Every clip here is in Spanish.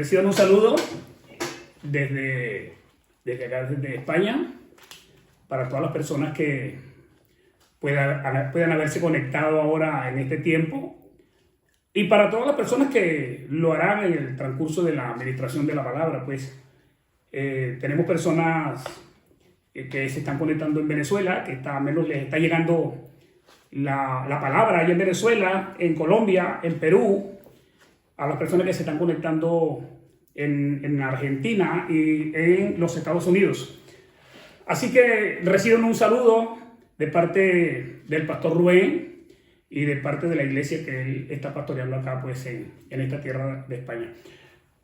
reciban un saludo desde acá, desde España, para todas las personas que puedan haberse conectado ahora en este tiempo, y para todas las personas que lo harán en el transcurso de la administración de la palabra. Pues tenemos personas que se están conectando en Venezuela, que menos les está llegando la palabra allá en Venezuela, en Colombia, en Perú, a las personas que se están conectando en Argentina y en los Estados Unidos. Así que reciben un saludo de parte del pastor Rubén y de parte de la iglesia que él está pastoreando acá, pues en esta tierra de España.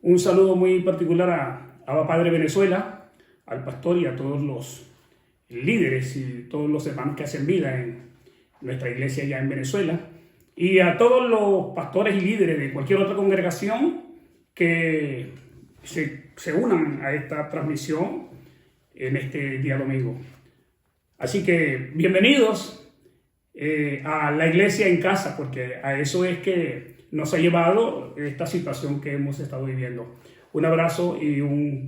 Un saludo muy particular a Abba Padre Venezuela, al pastor y a todos los líderes y todos los hermanos que hacen vida en nuestra iglesia allá en Venezuela, y a todos los pastores y líderes de cualquier otra congregación que se unan a esta transmisión en este día domingo. Así que bienvenidos a la iglesia en casa, porque a eso es que nos ha llevado esta situación que hemos estado viviendo. Un abrazo y un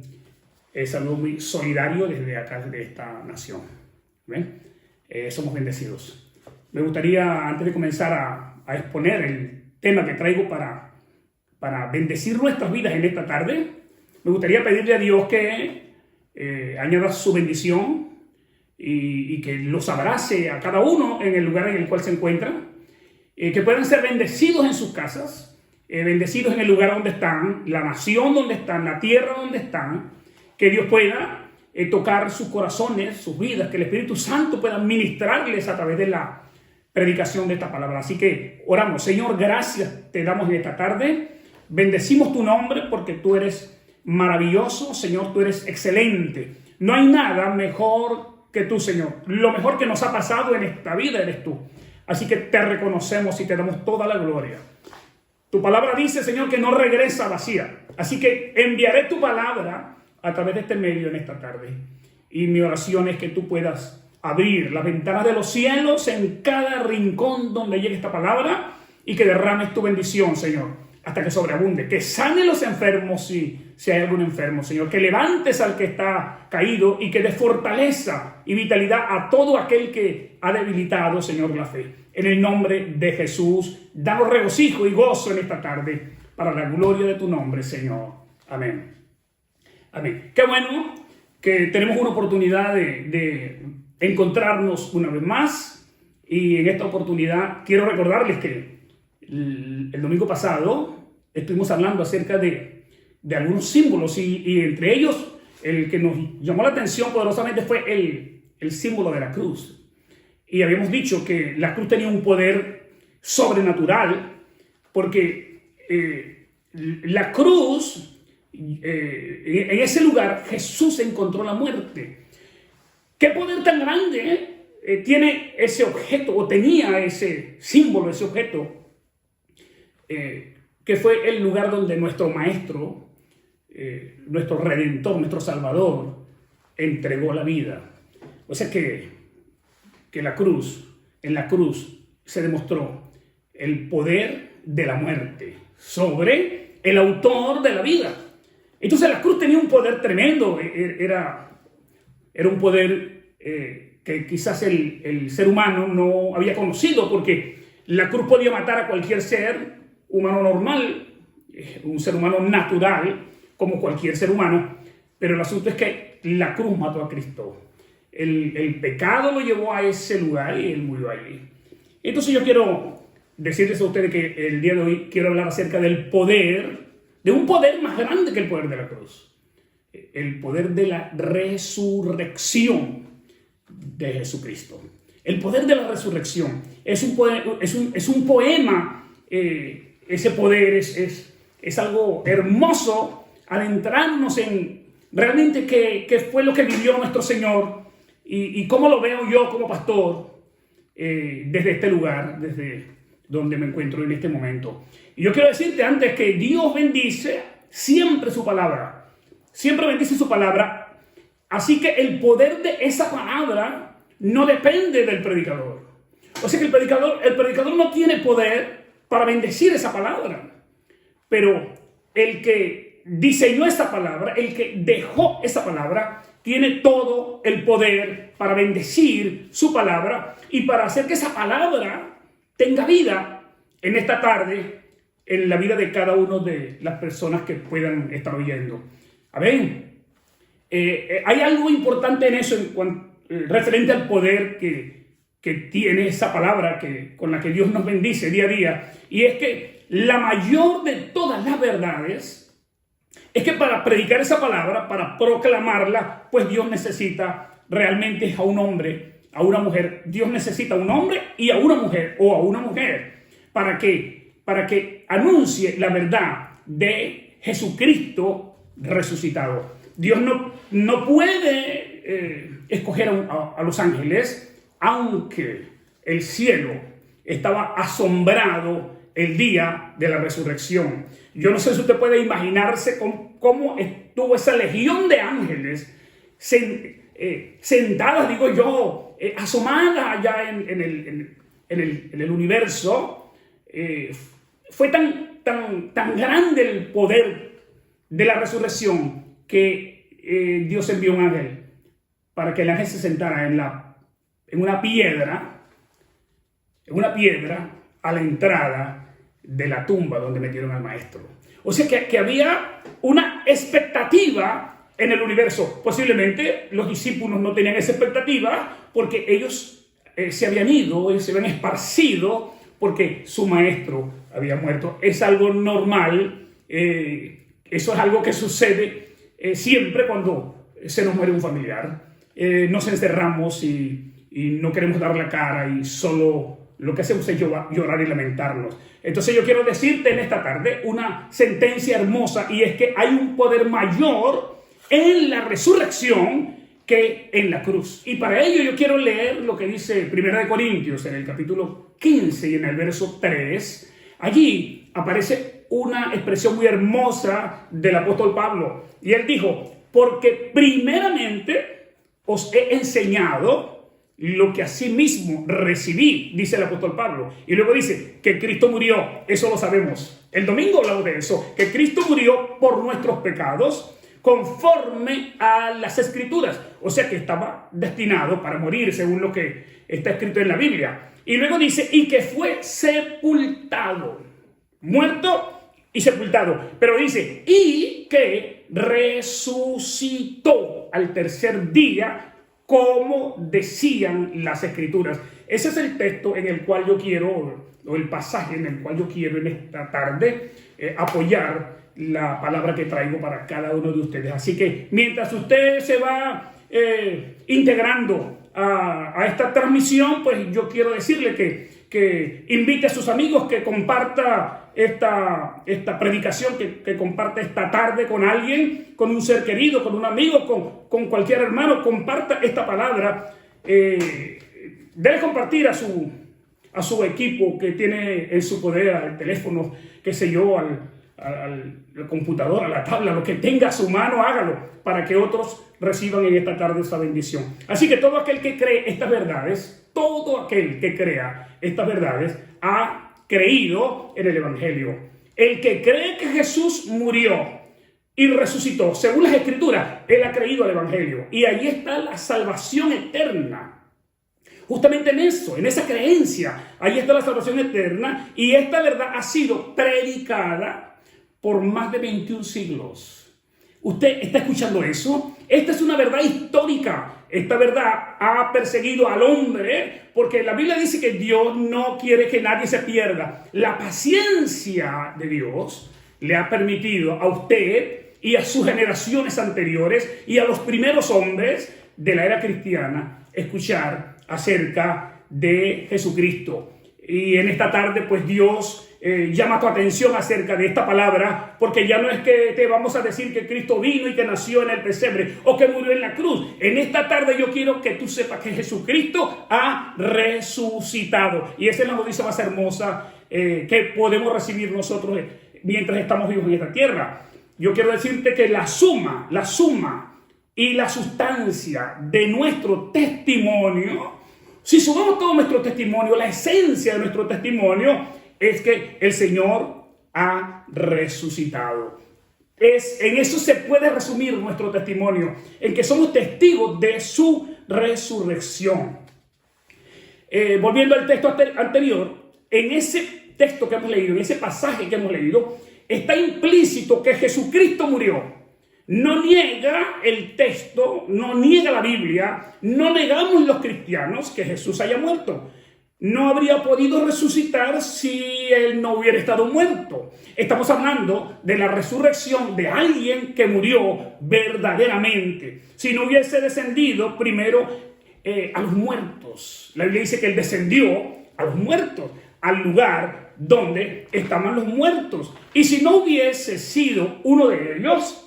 saludo muy solidario desde acá, de esta nación. ¿Ven? Somos bendecidos. Me gustaría, antes de comenzar a exponer el tema que traigo para bendecir nuestras vidas en esta tarde, me gustaría pedirle a Dios que añada su bendición y que los abrace a cada uno en el lugar en el cual se encuentran, que puedan ser bendecidos en sus casas, bendecidos en el lugar donde están, la nación donde están, la tierra donde están, que Dios pueda tocar sus corazones, sus vidas, que el Espíritu Santo pueda ministrarles a través de la predicación de esta palabra. Así que oramos. Señor, gracias te damos en esta tarde. Bendecimos tu nombre porque tú eres maravilloso, Señor, tú eres excelente. No hay nada mejor que tú, Señor. Lo mejor que nos ha pasado en esta vida eres tú. Así que te reconocemos y te damos toda la gloria. Tu palabra dice, Señor, que no regresa vacía. Así que enviaré tu palabra a través de este medio en esta tarde. Y mi oración es que tú puedas abrir las ventanas de los cielos en cada rincón donde llegue esta palabra y que derrames tu bendición, Señor, hasta que sobreabunde. Que sane los enfermos si hay algún enfermo, Señor. Que levantes al que está caído y que des fortaleza y vitalidad a todo aquel que ha debilitado, Señor, la fe. En el nombre de Jesús, danos regocijo y gozo en esta tarde para la gloria de tu nombre, Señor. Amén. Amén. Qué bueno que tenemos una oportunidad de encontrarnos una vez más, y en esta oportunidad quiero recordarles que el domingo pasado estuvimos hablando acerca de algunos símbolos y entre ellos el que nos llamó la atención poderosamente fue el símbolo de la cruz. Y habíamos dicho que la cruz tenía un poder sobrenatural porque la cruz, en ese lugar Jesús encontró la muerte. ¿Qué poder tan grande tiene ese objeto, o tenía ese símbolo, ese objeto, que fue el lugar donde nuestro Maestro, nuestro Redentor, nuestro Salvador, entregó la vida? O sea que en la cruz se demostró el poder de la muerte sobre el autor de la vida. Entonces la cruz tenía un poder tremendo, era un poder que quizás el ser humano no había conocido, porque la cruz podía matar a cualquier ser humano normal, un ser humano natural, como cualquier ser humano, pero el asunto es que la cruz mató a Cristo. El pecado lo llevó a ese lugar y él murió allí. Entonces yo quiero decirles a ustedes que el día de hoy quiero hablar acerca del poder, de un poder más grande que el poder de la cruz. El poder de la resurrección de Jesucristo. El poder de la resurrección es un poder, es un poema. Ese poder es algo hermoso, adentrarnos en realmente qué fue lo que vivió nuestro Señor y cómo lo veo yo como pastor desde este lugar, desde donde me encuentro en este momento. Y yo quiero decirte antes que Dios bendice siempre su palabra. Siempre bendice su palabra. Así que el poder de esa palabra no depende del predicador. O sea que el predicador no tiene poder para bendecir esa palabra. Pero el que diseñó esta palabra, el que dejó esa palabra, tiene todo el poder para bendecir su palabra y para hacer que esa palabra tenga vida en esta tarde, en la vida de cada uno de las personas que puedan estar oyendo. Amén. Hay algo importante en eso referente al poder que tiene esa palabra con la que Dios nos bendice día a día. Y es que la mayor de todas las verdades es que para predicar esa palabra, para proclamarla, pues Dios necesita realmente a un hombre, a una mujer. Dios necesita a un hombre y a una mujer, o a una mujer, para que anuncie la verdad de Jesucristo resucitado. Dios no puede escoger a los ángeles, aunque el cielo estaba asombrado el día de la resurrección. Yo no sé si usted puede imaginarse cómo estuvo esa legión de ángeles sentadas, digo yo, asomadas allá en el universo. Fue tan grande el poder de la resurrección que Dios envió un ángel para que el ángel se sentara en una piedra a la entrada de la tumba donde metieron al maestro. O sea que había una expectativa en el universo. Posiblemente los discípulos no tenían esa expectativa porque ellos se habían ido, se habían esparcido porque su maestro había muerto. Es algo normal, eso es algo que sucede siempre cuando se nos muere un familiar. Nos encerramos y no queremos dar la cara y solo lo que hacemos es llorar y lamentarnos. Entonces yo quiero decirte en esta tarde una sentencia hermosa, y es que hay un poder mayor en la resurrección que en la cruz. Y para ello yo quiero leer lo que dice 1 Corintios en el capítulo 15 y en el verso 3. Allí aparece una expresión muy hermosa del apóstol Pablo. Y él dijo: porque primeramente os he enseñado lo que asimismo recibí, dice el apóstol Pablo. Y luego dice que Cristo murió, eso lo sabemos. El domingo hablamos de eso, que Cristo murió por nuestros pecados conforme a las Escrituras. O sea que estaba destinado para morir según lo que está escrito en la Biblia. Y luego dice, y que fue sepultado, muerto y sepultado. Pero dice, y que resucitó al tercer día, como decían las Escrituras. Ese es el texto en el cual yo quiero, o el pasaje en el cual yo quiero en esta tarde apoyar la palabra que traigo para cada uno de ustedes. Así que mientras usted se va integrando a esta transmisión, pues yo quiero decirle que invite a sus amigos, que comparta esta predicación, que comparte esta tarde con alguien, con un ser querido, con un amigo, con cualquier hermano. Comparta esta palabra. Debe compartir a su equipo que tiene en su poder, al teléfono, qué sé yo, al computador, a la tabla, lo que tenga a su mano, hágalo para que otros reciban en esta tarde esta bendición. Así que todo aquel que cree estas verdades, todo aquel que crea estas verdades, ha creído en el Evangelio. El que cree que Jesús murió y resucitó, según las Escrituras, él ha creído al Evangelio. Y ahí está la salvación eterna. Justamente en eso, en esa creencia, ahí está la salvación eterna. Y esta verdad ha sido predicada por más de 21 siglos. ¿Usted está escuchando eso? Esta es una verdad histórica. Esta verdad ha perseguido al hombre, porque la Biblia dice que Dios no quiere que nadie se pierda. La paciencia de Dios le ha permitido a usted y a sus generaciones anteriores y a los primeros hombres de la era cristiana escuchar acerca de Jesucristo. Y en esta tarde, pues Dios llama tu atención acerca de esta palabra, porque ya no es que te vamos a decir que Cristo vino y que nació en el pesebre o que murió en la cruz. En esta tarde yo quiero que tú sepas que Jesucristo ha resucitado, y esa es la noticia más hermosa que podemos recibir nosotros mientras estamos vivos en esta tierra. Yo quiero decirte que la suma y la sustancia de nuestro testimonio, si sumamos todo nuestro testimonio, la esencia de nuestro testimonio es que el Señor ha resucitado. En eso se puede resumir nuestro testimonio, en que somos testigos de su resurrección. Volviendo al texto anterior, en ese texto que hemos leído, en ese pasaje que hemos leído, está implícito que Jesucristo murió. No niega el texto, no niega la Biblia, no negamos los cristianos que Jesús haya muerto. No habría podido resucitar si él no hubiera estado muerto. Estamos hablando de la resurrección de alguien que murió verdaderamente. Si no hubiese descendido primero a los muertos. La Biblia dice que él descendió a los muertos, al lugar donde estaban los muertos. Y si no hubiese sido uno de ellos,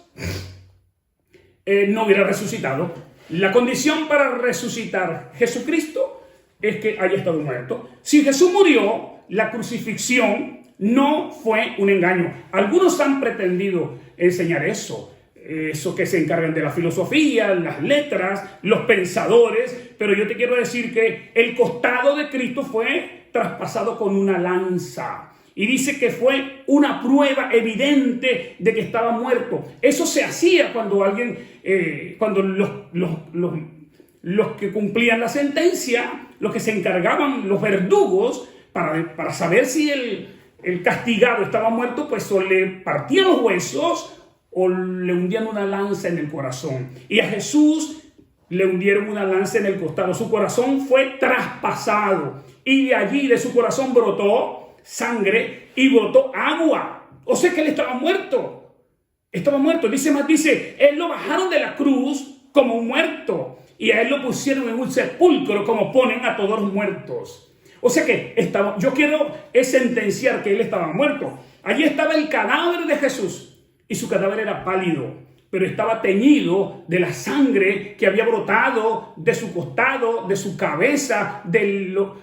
no hubiera resucitado. La condición para resucitar Jesucristo es que haya estado muerto. Si Jesús murió, la crucifixión no fue un engaño. Algunos han pretendido enseñar eso que se encargan de la filosofía, las letras, los pensadores, pero yo te quiero decir que el costado de Cristo fue traspasado con una lanza. Y dice que fue una prueba evidente de que estaba muerto. Eso se hacía cuando alguien, cuando los que cumplían la sentencia, los que se encargaban, los verdugos, para saber si el castigado estaba muerto, pues o le partían los huesos o le hundían una lanza en el corazón. Y a Jesús le hundieron una lanza en el costado. Su corazón fue traspasado y de allí, de su corazón, brotó sangre y brotó agua. O sea que él estaba muerto. Estaba muerto. Dice, él lo bajaron de la cruz como un muerto y a él lo pusieron en un sepulcro como ponen a todos los muertos. O sea que yo quiero sentenciar que él estaba muerto. Allí estaba el cadáver de Jesús y su cadáver era pálido, pero estaba teñido de la sangre que había brotado de su costado, de su cabeza,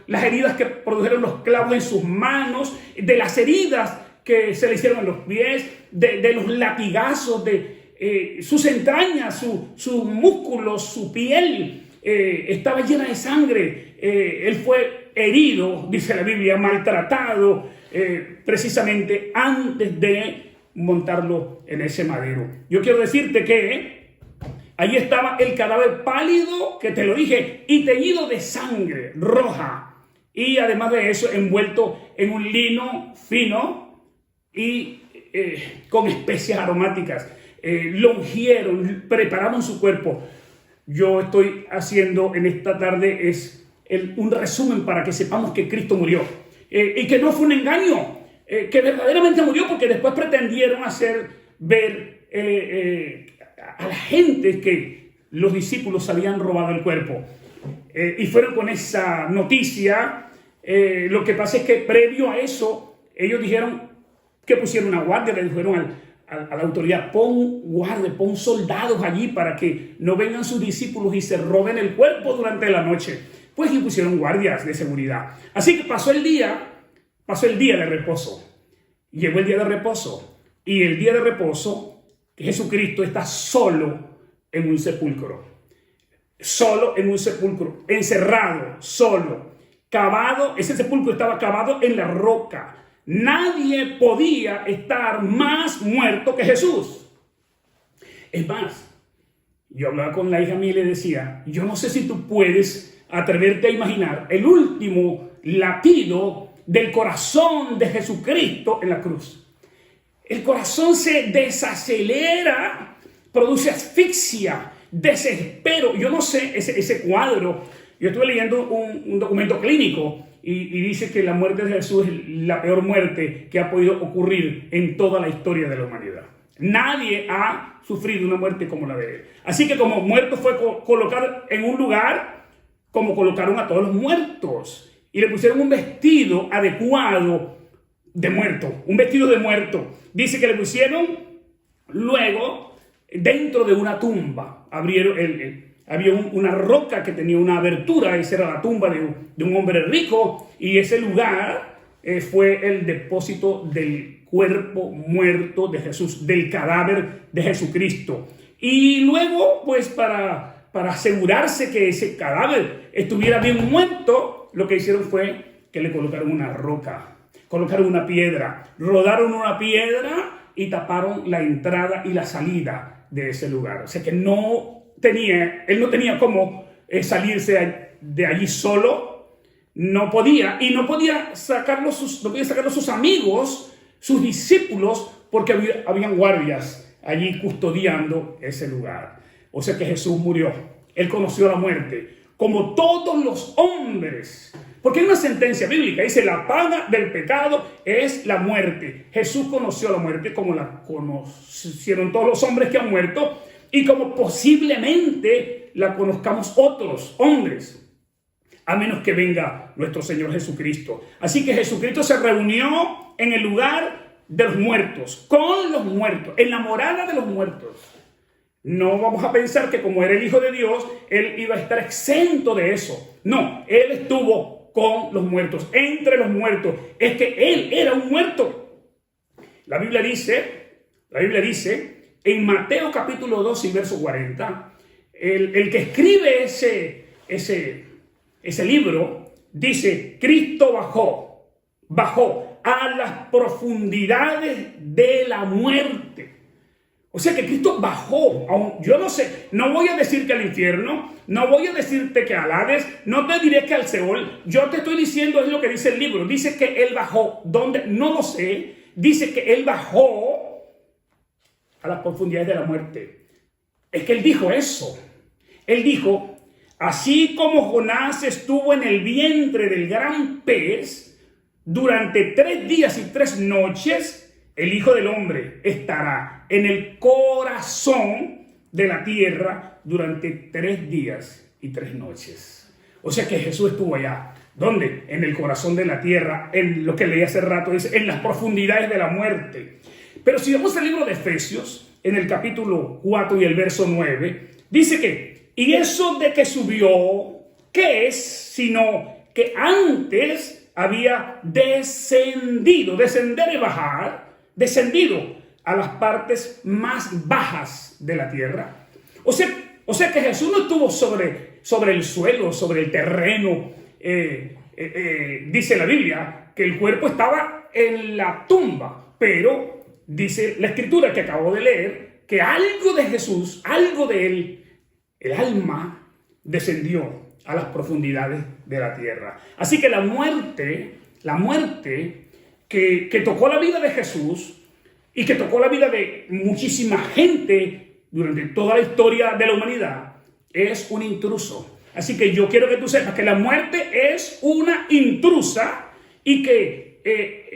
las heridas que produjeron los clavos en sus manos, de las heridas que se le hicieron en los pies, de los latigazos, de sus entrañas, sus músculos, su piel estaba llena de sangre. Él fue herido, dice la Biblia, maltratado, precisamente antes de montarlo en ese madero. Yo quiero decirte que ahí estaba el cadáver pálido, que te lo dije, y teñido de sangre roja. Y además de eso, envuelto en un lino fino y con especias aromáticas. Lo ungieron, prepararon su cuerpo. Yo estoy haciendo en esta tarde un resumen para que sepamos que Cristo murió. Y que no fue un engaño. Que verdaderamente murió, porque después pretendieron hacer ver a la gente que los discípulos habían robado el cuerpo. Y fueron con esa noticia. Lo que pasa es que previo a eso, ellos dijeron que pusieron una guardia, le dijeron a la autoridad: pon guardia, pon soldados allí para que no vengan sus discípulos y se roben el cuerpo durante la noche. Pues y pusieron guardias de seguridad. Así que pasó el día de reposo. Llegó el día de reposo. Y el día de reposo, Jesucristo está solo en un sepulcro. Solo en un sepulcro. Encerrado, solo. Cavado, ese sepulcro estaba cavado en la roca. Nadie podía estar más muerto que Jesús. Es más, yo hablaba con la hija mía y le decía: yo no sé si tú puedes atreverte a imaginar el último latido del corazón de Jesucristo en la cruz. El corazón se desacelera, produce asfixia, desespero. Yo no sé, ese cuadro, yo estuve leyendo un documento clínico y dice que la muerte de Jesús es la peor muerte que ha podido ocurrir en toda la historia de la humanidad. Nadie ha sufrido una muerte como la de él. Así que como muerto fue colocado en un lugar como colocaron a todos los muertos. Y le pusieron un vestido adecuado de muerto. Un vestido de muerto. Dice que le pusieron luego dentro de una tumba. Había una roca que tenía una abertura. Esa era la tumba de un hombre rico. Y ese lugar fue el depósito del cuerpo muerto de Jesús, del cadáver de Jesucristo. Y luego, pues para asegurarse que ese cadáver estuviera bien muerto, lo que hicieron fue que le colocaron una roca, colocaron una piedra, rodaron una piedra y taparon la entrada y la salida de ese lugar. O sea que él no tenía cómo salirse de allí solo, no podía sacarlo sus amigos, sus discípulos, porque habían guardias allí custodiando ese lugar. O sea que Jesús murió, él conoció la muerte, como todos los hombres. Porque hay una sentencia bíblica, dice, la paga del pecado es la muerte. Jesús conoció la muerte como la conocieron todos los hombres que han muerto y como posiblemente la conozcamos otros hombres, a menos que venga nuestro Señor Jesucristo. Así que Jesucristo se reunió en el lugar de los muertos, con los muertos, en la morada de los muertos. No vamos a pensar que como era el Hijo de Dios, él iba a estar exento de eso. No, él estuvo con los muertos, entre los muertos. Es que él era un muerto. La Biblia dice en Mateo capítulo 2 y verso 40, el que escribe ese libro, dice, Cristo bajó a las profundidades de la muerte. O sea que Cristo bajó, yo no sé, no voy a decir que al infierno, no voy a decirte que al Hades, no te diré que al Seol, yo te estoy diciendo es lo que dice el libro, dice que Él bajó, ¿dónde? No lo sé, dice que Él bajó a las profundidades de la muerte. Es que Él dijo eso, Él dijo, así como Jonás estuvo en el vientre del gran pez durante 3 días y 3 noches, el Hijo del Hombre estará en el corazón de la tierra durante 3 días y 3 noches. O sea que Jesús estuvo allá. ¿Dónde? En el corazón de la tierra, en lo que leí hace rato, dice, en las profundidades de la muerte. Pero si vamos al libro de Efesios, en el capítulo 4 y el verso 9, dice que, y eso de que subió, ¿qué es? Sino que antes había descendido, descender y bajar, descendido a las partes más bajas de la tierra. O sea que Jesús no estuvo sobre el suelo, sobre el terreno. Dice la Biblia que el cuerpo estaba en la tumba, pero dice la escritura que acabo de leer que algo de Jesús, algo de él, el alma, descendió a las profundidades de la tierra. Así que la muerte que tocó la vida de Jesús y que tocó la vida de muchísima gente durante toda la historia de la humanidad, es un intruso. Así que yo quiero que tú sepas que la muerte es una intrusa y que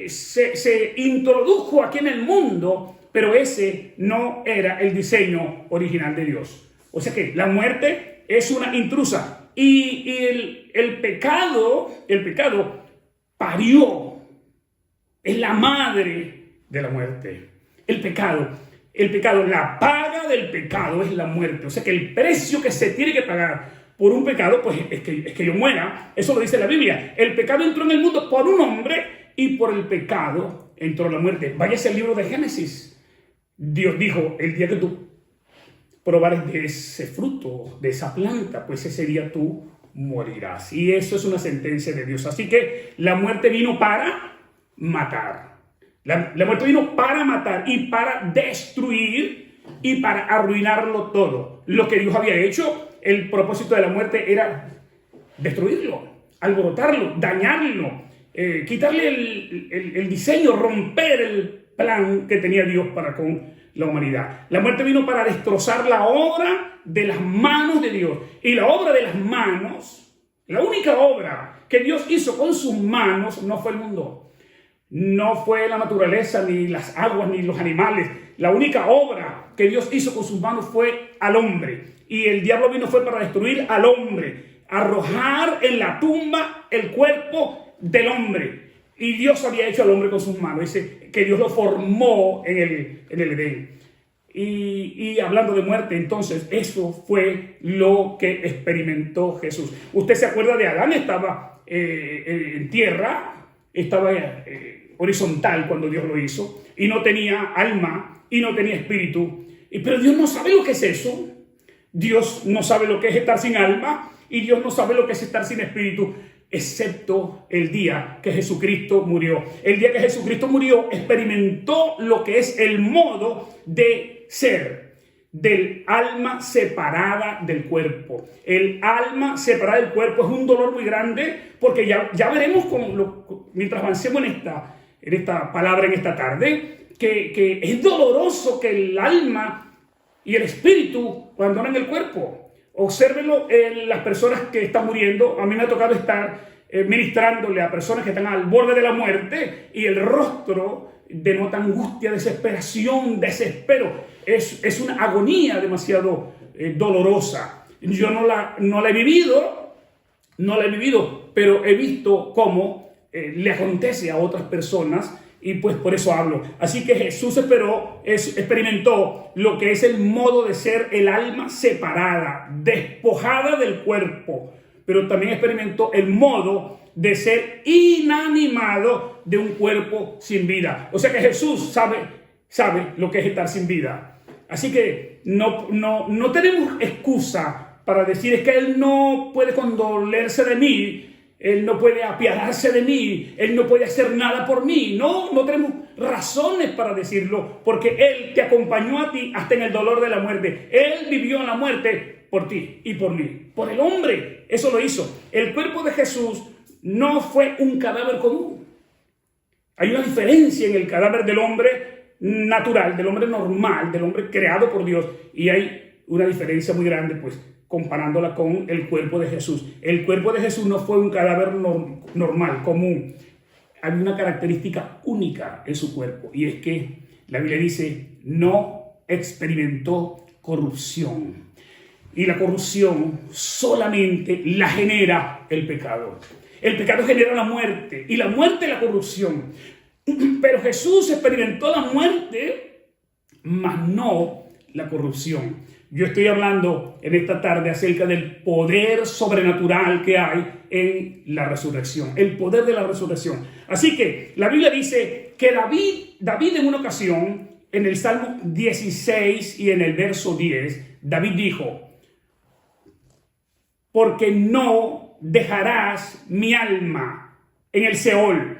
se introdujo aquí en el mundo, pero ese no era el diseño original de Dios. O sea que la muerte es una intrusa y el pecado parió. Es la madre de la muerte. El pecado, la paga del pecado es la muerte. O sea que el precio que se tiene que pagar por un pecado, pues es que yo muera. Eso lo dice la Biblia. El pecado entró en el mundo por un hombre y por el pecado entró la muerte. Váyase al libro de Génesis. Dios dijo, el día que tú probares de ese fruto, de esa planta, pues ese día tú morirás. Y eso es una sentencia de Dios. Así que la muerte vino para matar. La muerte vino para matar y para destruir y para arruinarlo todo. Lo que Dios había hecho, el propósito de la muerte era destruirlo, alborotarlo, dañarlo, quitarle el diseño, romper el plan que tenía Dios para con la humanidad. La muerte vino para destrozar la obra de las manos de Dios. Y la obra de las manos, la única obra que Dios hizo con sus manos, no fue el mundo. No fue la naturaleza, ni las aguas, ni los animales. La única obra que Dios hizo con sus manos fue al hombre. Y el diablo vino fue para destruir al hombre, arrojar en la tumba el cuerpo del hombre. Y Dios había hecho al hombre con sus manos. Dice que Dios lo formó en el Edén. Y hablando de muerte, entonces, eso fue lo que experimentó Jesús. Usted se acuerda de Adán, estaba en tierra, estaba horizontal cuando Dios lo hizo, y no tenía alma, y no tenía espíritu. Pero Dios no sabe lo que es eso. Dios no sabe lo que es estar sin alma, y Dios no sabe lo que es estar sin espíritu. excepto el día que Jesucristo murió. El día que Jesucristo murió, experimentó lo que es el modo de ser del alma separada del cuerpo. El alma separada del cuerpo es un dolor muy grande, porque ya veremos mientras avancemos en esta palabra en esta tarde, que es doloroso que el alma y el espíritu abandonen el cuerpo. Obsérvenlo en las personas que están muriendo. A mí me ha tocado estar ministrándole a personas que están al borde de la muerte, y el rostro denota angustia, desesperación, desespero. Es una agonía demasiado dolorosa. Yo no la he vivido, pero he visto cómo le acontece a otras personas, y pues por eso hablo. Así que Jesús experimentó lo que es el modo de ser el alma separada, despojada del cuerpo, pero también experimentó el modo de ser inanimado de un cuerpo sin vida. O sea que Jesús sabe lo que es estar sin vida. Así que no tenemos excusa para decir es que Él no puede condolerse de mí, Él no puede apiadarse de mí, Él no puede hacer nada por mí. No tenemos razones para decirlo, porque Él te acompañó a ti hasta en el dolor de la muerte. Él vivió en la muerte por ti y por mí, por el hombre. Eso lo hizo. El cuerpo de Jesús no fue un cadáver común. Hay una diferencia en el cadáver del hombre natural, del hombre normal, del hombre creado por Dios, y hay una diferencia muy grande, pues, comparándola con el cuerpo de Jesús. El cuerpo de Jesús no fue un cadáver normal, común. Hay una característica única en su cuerpo, y es que la Biblia dice, no experimentó corrupción. Y la corrupción solamente la genera el pecado. El pecado genera la muerte, y la muerte la corrupción. Pero Jesús experimentó la muerte, mas no la corrupción. Yo estoy hablando en esta tarde acerca del poder sobrenatural que hay en la resurrección, el poder de la resurrección. Así que la Biblia dice que David en una ocasión, en el Salmo 16 y en el verso 10, David dijo, porque no dejarás mi alma en el Seol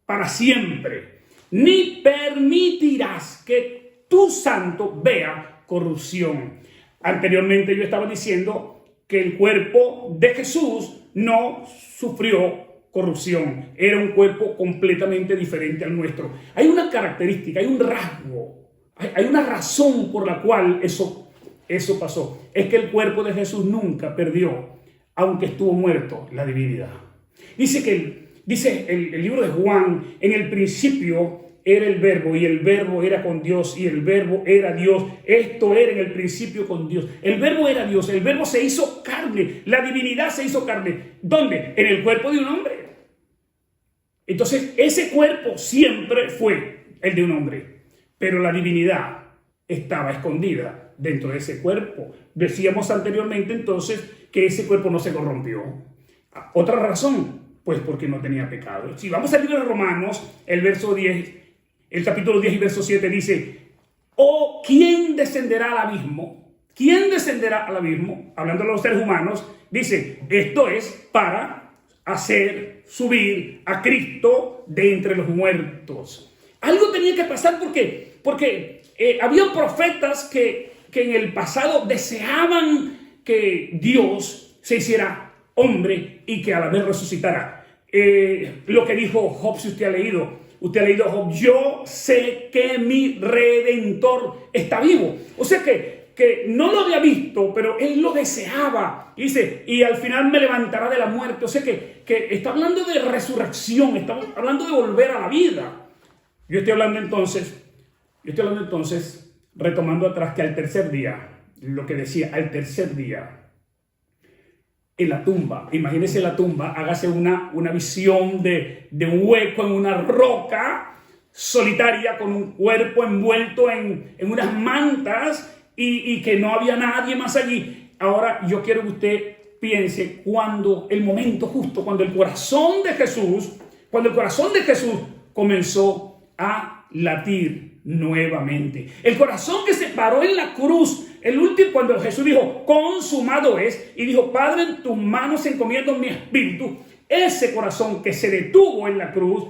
para siempre, ni permitirás que tu santo vea corrupción. Anteriormente yo estaba diciendo que el cuerpo de Jesús no sufrió corrupción. Era un cuerpo completamente diferente al nuestro. Hay una característica, hay un rasgo, hay una razón por la cual eso pasó. Es que el cuerpo de Jesús nunca perdió, aunque estuvo muerto, la divinidad. Dice el libro de Juan, en el principio era el verbo, y el verbo era con Dios, y el verbo era Dios. Esto era en el principio con Dios. El verbo era Dios, el verbo se hizo carne, la divinidad se hizo carne. ¿Dónde? En el cuerpo de un hombre. Entonces, ese cuerpo siempre fue el de un hombre, pero la divinidad estaba escondida dentro de ese cuerpo. Decíamos anteriormente entonces que ese cuerpo no se corrompió. Otra razón, pues porque no tenía pecado. Si vamos al libro de Romanos, el capítulo 10 y verso 7 dice, ¿o quién descenderá al abismo? ¿Quién descenderá al abismo? Hablando de los seres humanos, dice, esto es para hacer subir a Cristo de entre los muertos. Algo tenía que pasar, porque había profetas que en el pasado deseaban que Dios se hiciera hombre y que a la vez resucitara. Lo que dijo Job, si usted ha leído Job, yo sé que mi Redentor está vivo. O sea que no lo había visto, pero él lo deseaba. Y dice, y al final me levantará de la muerte. O sea que está hablando de resurrección, está hablando de volver a la vida. Yo estoy hablando entonces, retomando atrás, que al tercer día, lo que decía, al tercer día, en la tumba, imagínese la tumba, hágase una visión de un hueco en una roca solitaria, con un cuerpo envuelto en unas mantas, y que no había nadie más allí. Ahora yo quiero que usted piense cuando el momento justo, cuando el corazón de Jesús comenzó a latir nuevamente. El corazón que se paró en la cruz, el último, cuando Jesús dijo, consumado es, y dijo, Padre, en tus manos encomiendo mi espíritu. ese corazón que se detuvo en la cruz,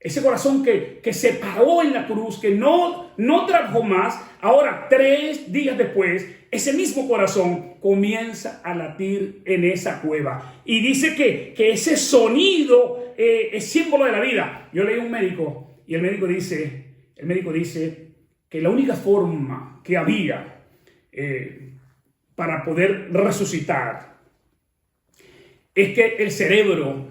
ese corazón que se paró en la cruz, que no trabajó más, ahora 3 días después, ese mismo corazón comienza a latir en esa cueva. Y dice que ese sonido es símbolo de la vida. Yo leí a un médico y el médico dice que la única forma que había para poder resucitar es que el cerebro,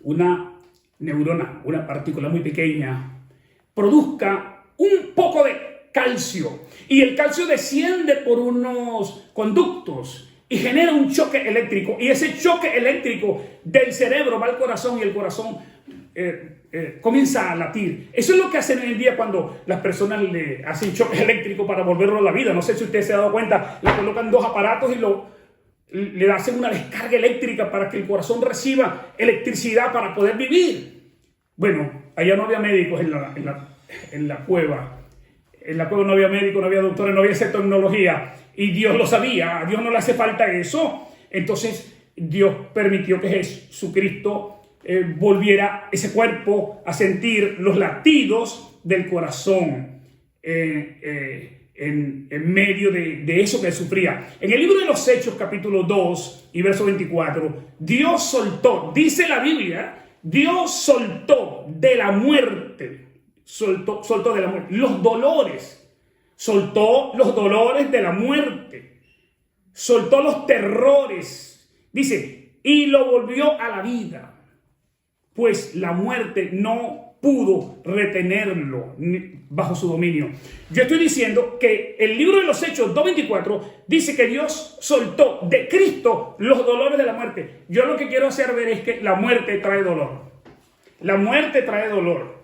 una neurona, una partícula muy pequeña, produzca un poco de calcio, y el calcio desciende por unos conductos y genera un choque eléctrico, y ese choque eléctrico del cerebro va al corazón y el corazón comienza a latir. Eso es lo que hacen hoy en día cuando las personas le hacen choque eléctrico para volverlo a la vida. No sé si usted se ha dado cuenta, le colocan 2 aparatos y le hacen una descarga eléctrica para que el corazón reciba electricidad para poder vivir. Bueno, allá no había médicos en la cueva. En la cueva no había médicos, no había doctores, no había esa tecnología. Y Dios lo sabía, a Dios no le hace falta eso. Entonces Dios permitió que Jesucristo volviera ese cuerpo a sentir los latidos del corazón en medio de eso que sufría. En el libro de los Hechos, capítulo 2 y verso 24, Dios soltó, dice la Biblia, Dios soltó de la muerte, soltó de la muerte los dolores, soltó los dolores de la muerte, soltó los terrores, dice, y lo volvió a la vida, pues la muerte no pudo retenerlo bajo su dominio. Yo estoy diciendo que el libro de los Hechos 2:24 dice que Dios soltó de Cristo los dolores de la muerte. Yo lo que quiero hacer ver es que la muerte trae dolor. La muerte trae dolor.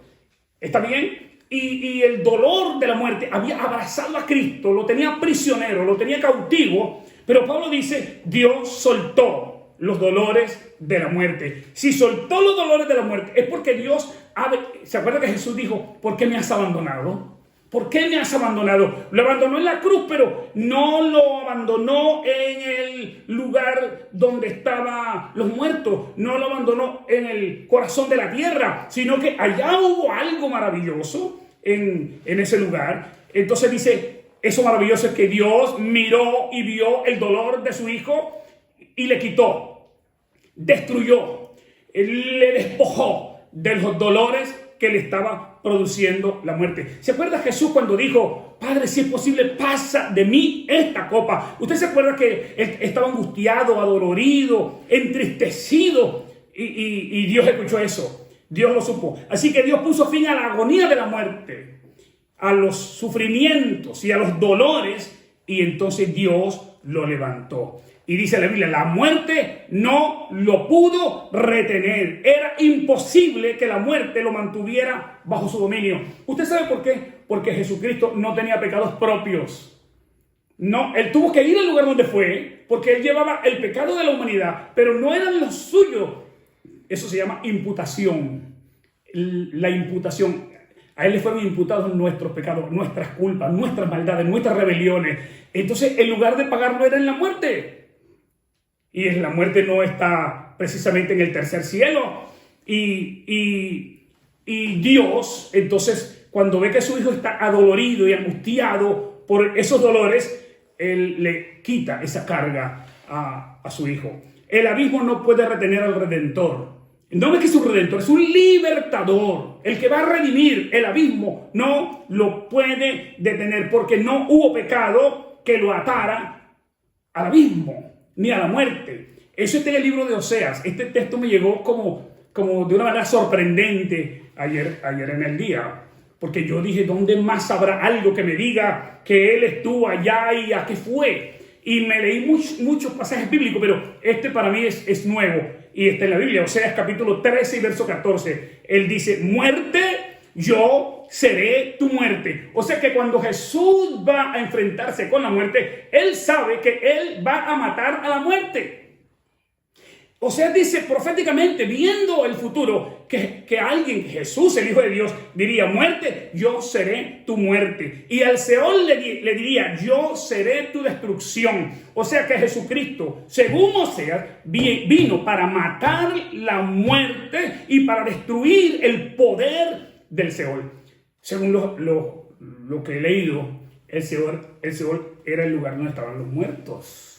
¿Está bien? Y el dolor de la muerte había abrazado a Cristo, lo tenía prisionero, lo tenía cautivo, pero Pablo dice, Dios soltó los dolores de la muerte. Si soltó los dolores de la muerte es porque Dios ¿se acuerda que Jesús dijo, ¿por qué me has abandonado? ¿Por qué me has abandonado? Lo abandonó en la cruz, pero no lo abandonó en el lugar donde estaban los muertos. No lo abandonó en el corazón de la tierra, sino que allá hubo algo maravilloso en ese lugar. Entonces dice, eso maravilloso es que Dios miró y vio el dolor de su hijo y le quitó, destruyó, le despojó de los dolores que le estaba produciendo la muerte. ¿Se acuerda Jesús cuando dijo, Padre, si es posible, pasa de mí esta copa? ¿Usted se acuerda que él estaba angustiado, adolorido, entristecido? Y Dios escuchó eso. Dios lo supo. Así que Dios puso fin a la agonía de la muerte, a los sufrimientos y a los dolores, y entonces Dios lo levantó. Y dice la Biblia, la muerte no lo pudo retener. Era imposible que la muerte lo mantuviera bajo su dominio. ¿Usted sabe por qué? Porque Jesucristo no tenía pecados propios. No, él tuvo que ir al lugar donde fue, porque él llevaba el pecado de la humanidad, pero no eran los suyos. Eso se llama imputación. La imputación. A él le fueron imputados nuestros pecados, nuestras culpas, nuestras maldades, nuestras rebeliones. Entonces, el lugar de pagarlo era en la muerte. Y la muerte no está precisamente en el tercer cielo. Y Dios, entonces, cuando ve que su hijo está adolorido y angustiado por esos dolores, Él le quita esa carga a su hijo. El abismo no puede retener al Redentor. No es que es un Redentor, es un libertador. El que va a redimir el abismo no lo puede detener, porque no hubo pecado que lo atara al abismo ni a la muerte. Eso está en el libro de Oseas. Este texto me llegó como de una manera sorprendente ayer en el día, porque yo dije, ¿dónde más habrá algo que me diga que él estuvo allá y a qué fue? Y me leí muchos pasajes bíblicos, pero este para mí es nuevo y está en la Biblia. Oseas capítulo 13 y verso 14. Él dice, muerte, yo seré tu muerte. O sea que cuando Jesús va a enfrentarse con la muerte, él sabe que él va a matar a la muerte. Oseas dice proféticamente, viendo el futuro, que alguien, Jesús, el Hijo de Dios, diría: muerte, yo seré tu muerte. Y al Seol le diría: yo seré tu destrucción. O sea que Jesucristo, según Oseas, vino para matar la muerte y para destruir el poder del Seol. Según lo que he leído, el Seol era el lugar donde estaban los muertos.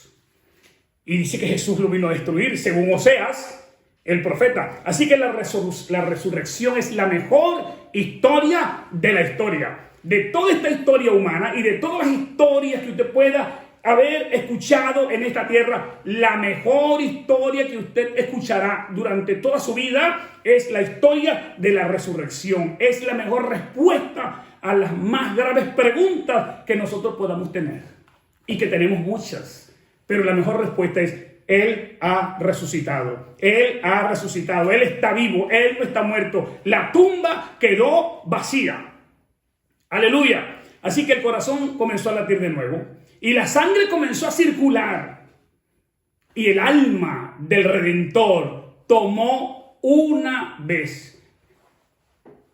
Y dice que Jesús lo vino a destruir, según Oseas, el profeta. Así que la resurrección es la mejor historia de la historia. De toda esta historia humana y de todas las historias que usted pueda haber escuchado en esta tierra, la mejor historia que usted escuchará durante toda su vida es la historia de la resurrección. Es la mejor respuesta a las más graves preguntas que nosotros podamos tener. Y que tenemos muchas. Pero la mejor respuesta es: Él ha resucitado. Él ha resucitado. Él está vivo. Él no está muerto. La tumba quedó vacía. Aleluya. Así que el corazón comenzó a latir de nuevo. Y la sangre comenzó a circular. Y el alma del Redentor tomó una vez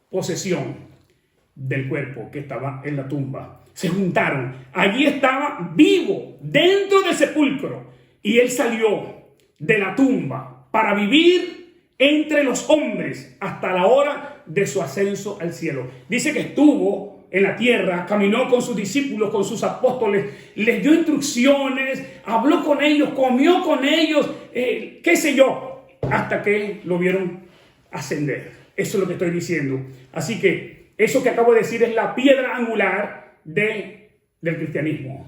posesión del cuerpo que estaba en la tumba. Se juntaron. Allí estaba vivo dentro del sepulcro. Y él salió de la tumba para vivir entre los hombres hasta la hora de su ascenso al cielo. Dice que estuvo en la tierra, caminó con sus discípulos, con sus apóstoles, les dio instrucciones, habló con ellos, comió con ellos, qué sé yo, hasta que lo vieron ascender. Eso es lo que estoy diciendo. Así que eso que acabo de decir es la piedra angular del cristianismo.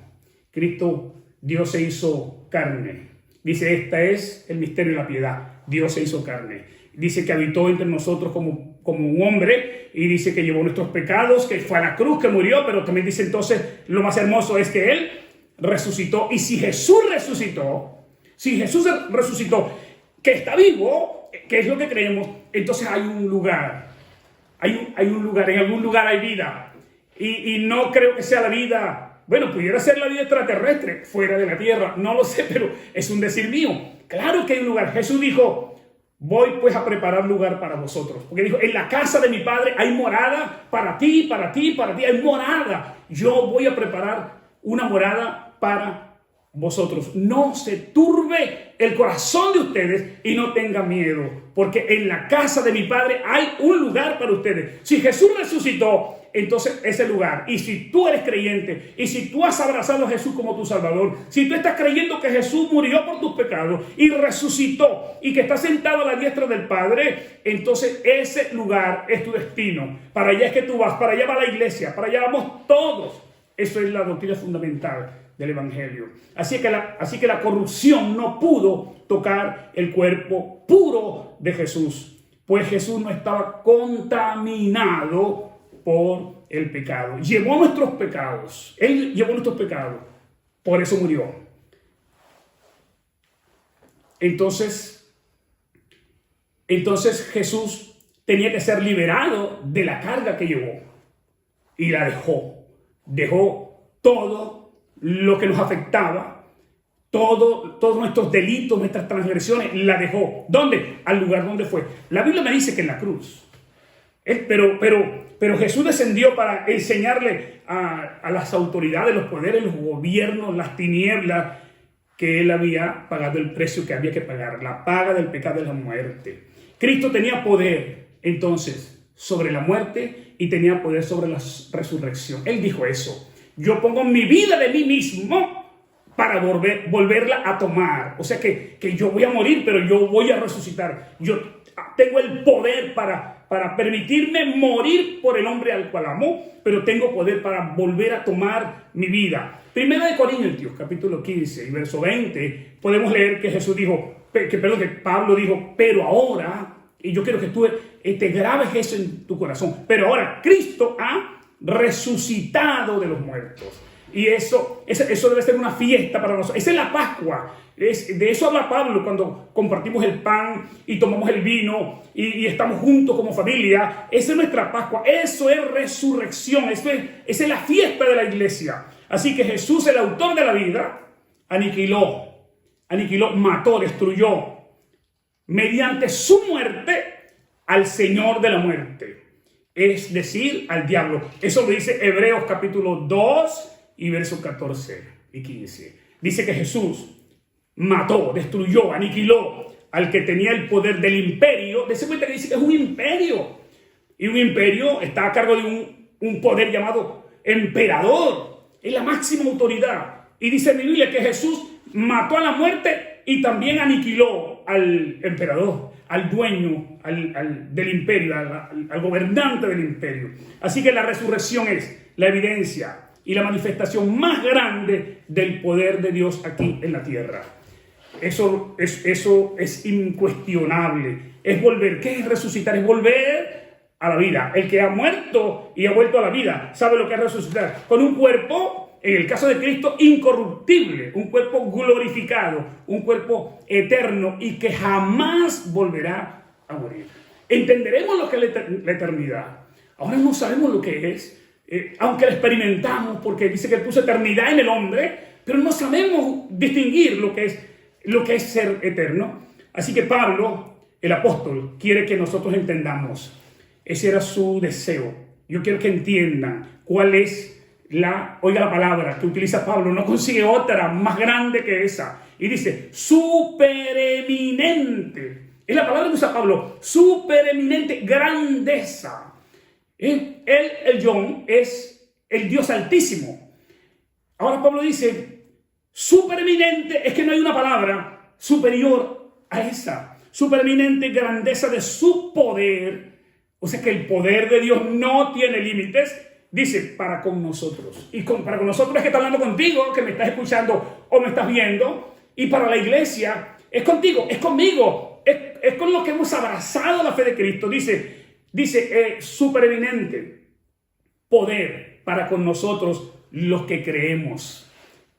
Cristo, Dios se hizo carne. Dice: este es el misterio de la piedad. Dios se hizo carne. Dice que habitó entre nosotros como un hombre, y dice que llevó nuestros pecados, que fue a la cruz, que murió, pero también dice entonces, lo más hermoso es que Él resucitó. Y si Jesús resucitó, que está vivo, que es lo que creemos, entonces hay un lugar. Hay un lugar, en algún lugar hay vida. Y no creo que sea la vida, bueno, pudiera ser la vida extraterrestre, fuera de la tierra, no lo sé, pero es un decir mío. Claro que hay un lugar. Jesús dijo: voy pues a preparar lugar para vosotros. Porque dijo: en la casa de mi Padre hay morada para ti, para ti, para ti, hay morada. Yo voy a preparar una morada para vosotros. No se turbe el corazón de ustedes y no tengan miedo, porque en la casa de mi Padre hay un lugar para ustedes. Si Jesús resucitó, entonces ese lugar, y si tú eres creyente, y si tú has abrazado a Jesús como tu Salvador, si tú estás creyendo que Jesús murió por tus pecados y resucitó y que está sentado a la diestra del Padre, entonces ese lugar es tu destino. Para allá es que tú vas, para allá va la iglesia, para allá vamos todos. Eso es la doctrina fundamental del Evangelio. Así que la corrupción no pudo tocar el cuerpo puro de Jesús, pues Jesús no estaba contaminado por el pecado. Llevó nuestros pecados. Él llevó nuestros pecados. Por eso murió. Entonces Jesús tenía que ser liberado de la carga que llevó. Y la dejó. Dejó todo lo que nos afectaba, todos nuestros delitos, nuestras transgresiones, la dejó. ¿Dónde? Al lugar donde fue. La Biblia me dice que en la cruz. Pero Jesús descendió para enseñarle a las autoridades, los poderes, los gobiernos, las tinieblas, que Él había pagado el precio que había que pagar, la paga del pecado de la muerte. Cristo tenía poder, entonces, sobre la muerte y tenía poder sobre la resurrección. Él dijo eso: yo pongo mi vida de mí mismo para volverla a tomar. O sea que yo voy a morir, pero yo voy a resucitar. Yo tengo el poder para permitirme morir por el hombre al cual amo, pero tengo poder para volver a tomar mi vida. Primera de Corintios, capítulo 15 y verso 20, podemos leer que Jesús dijo, que Pablo dijo: pero ahora, y yo quiero que tú te grabes eso en tu corazón, pero ahora Cristo ha resucitado de los muertos. Y eso debe ser una fiesta para nosotros. Esa es la Pascua. De eso habla Pablo cuando compartimos el pan y tomamos el vino y estamos juntos como familia. Esa es nuestra Pascua. Eso es resurrección. Esa es la fiesta de la iglesia. Así que Jesús, el autor de la vida, aniquiló, mató, destruyó mediante su muerte al Señor de la muerte, es decir, al diablo. Eso lo dice Hebreos capítulo 2 y versos 14 y 15. Dice que Jesús mató, destruyó, aniquiló al que tenía el poder del imperio. Dese cuenta que dice que es un imperio. Y un imperio está a cargo de un poder llamado emperador. Es la máxima autoridad. Y dice en la Biblia que Jesús mató a la muerte y también aniquiló al emperador, al dueño del imperio, al gobernante del imperio. Así que la resurrección es la evidencia y la manifestación más grande del poder de Dios aquí en la tierra. Eso es incuestionable. Es volver. ¿Qué es resucitar? Es volver a la vida. El que ha muerto y ha vuelto a la vida sabe lo que es resucitar. Con un cuerpo, en el caso de Cristo, incorruptible, un cuerpo glorificado, un cuerpo eterno y que jamás volverá a morir. Entenderemos lo que es la eternidad. Ahora no sabemos lo que es, aunque la experimentamos, porque dice que Él puso eternidad en el hombre, pero no sabemos distinguir lo que es ser eterno. Así que Pablo, el apóstol, quiere que nosotros entendamos. Ese era su deseo. Yo quiero que entiendan cuál es oiga la palabra que utiliza Pablo, no consigue otra más grande que esa. Y dice, supereminente. Es la palabra que usa Pablo, supereminente, grandeza. El John, es el Dios altísimo. Ahora Pablo dice, supereminente, es que no hay una palabra superior a esa. Supereminente, grandeza de su poder. O sea que el poder de Dios no tiene límites. Dice, para con nosotros. Y para con nosotros es que está hablando contigo, que me estás escuchando o me estás viendo. Y para la iglesia es contigo, es conmigo. Es con los que hemos abrazado la fe de Cristo. Dice supereminente poder para con nosotros los que creemos.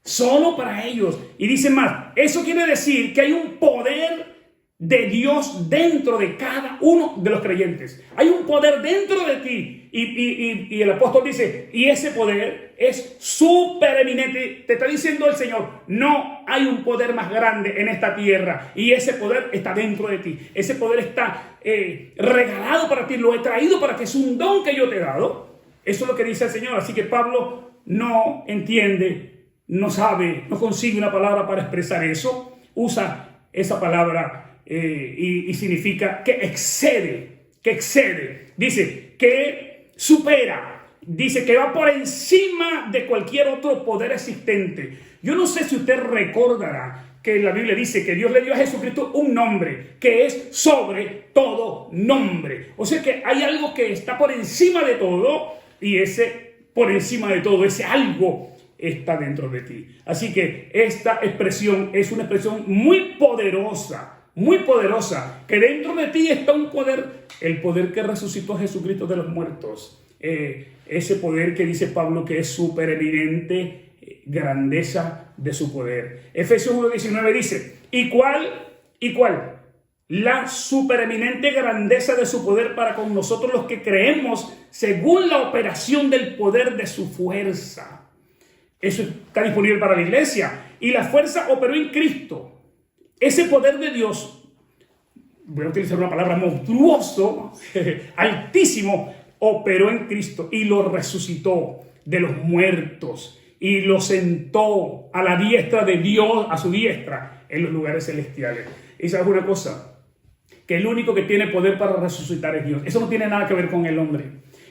Solo para ellos. Y dice más, eso quiere decir que hay un poder de Dios dentro de cada uno de los creyentes. Hay un poder dentro de ti. Y el apóstol dice, y ese poder es supereminente. Te está diciendo el Señor, no hay un poder más grande en esta tierra. Y ese poder está dentro de ti. Ese poder está regalado para ti. Lo he traído para que es un don que yo te he dado. Eso es lo que dice el Señor. Así que Pablo no entiende, no sabe, no consigue una palabra para expresar eso. Usa esa palabra y significa que excede, dice que supera, dice que va por encima de cualquier otro poder existente. Yo no sé si usted recordará que la Biblia dice que Dios le dio a Jesucristo un nombre que es sobre todo nombre. O sea que hay algo que está por encima de todo y ese por encima de todo, ese algo está dentro de ti. Así que esta expresión es una expresión muy poderosa, que dentro de ti está un poder, el poder que resucitó a Jesucristo de los muertos. Ese poder que dice Pablo que es supereminente, grandeza de su poder. Efesios 1:19 dice, ¿y cuál? La supereminente grandeza de su poder para con nosotros los que creemos según la operación del poder de su fuerza. Eso está disponible para la iglesia. Y la fuerza operó en Cristo. Ese poder de Dios, voy a utilizar una palabra monstruoso, altísimo, operó en Cristo y lo resucitó de los muertos y lo sentó a la diestra de Dios, a su diestra, en los lugares celestiales. ¿Y sabes una cosa? Que el único que tiene poder para resucitar es Dios. Eso no tiene nada que ver con el hombre.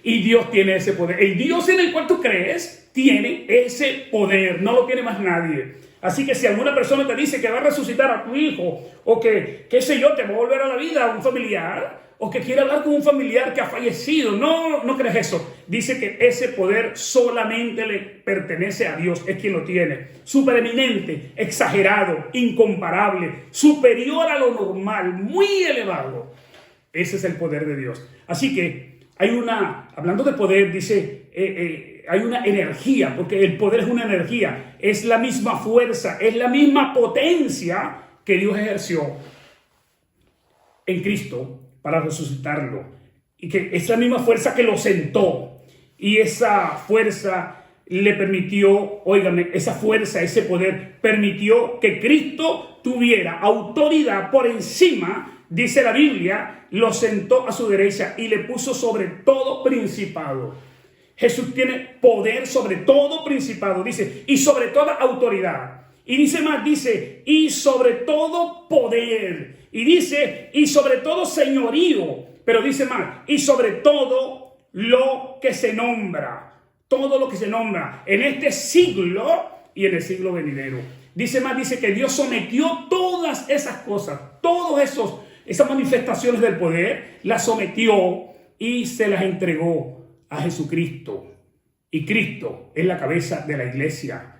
Y Dios tiene ese poder. El Dios en el cual tú crees tiene ese poder. No lo tiene más nadie. Así que si alguna persona te dice que va a resucitar a tu hijo, o que, qué sé yo, te va a volver a la vida a un familiar, o que quiere hablar con un familiar que ha fallecido, no crees eso. Dice que ese poder solamente le pertenece a Dios, es quien lo tiene. Supereminente, exagerado, incomparable, superior a lo normal, muy elevado. Ese es el poder de Dios. Así que hablando de poder, dice, hay una energía, porque el poder es una energía, es la misma fuerza, es la misma potencia que Dios ejerció en Cristo para resucitarlo, y que es la misma fuerza que lo sentó, y esa fuerza le permitió, óigame, esa fuerza, ese poder, permitió que Cristo tuviera autoridad por encima, dice la Biblia, lo sentó a su derecha y le puso sobre todo principado. Jesús tiene poder sobre todo principado, dice, y sobre toda autoridad. Y dice más, dice, y sobre todo poder. Y dice, y sobre todo señorío. Pero dice más, y sobre todo lo que se nombra. Todo lo que se nombra en este siglo y en el siglo venidero. Dice más, dice que Dios sometió todas esas cosas, esas manifestaciones del poder, las sometió y se las entregó a Jesucristo. Y Cristo es la cabeza de la iglesia.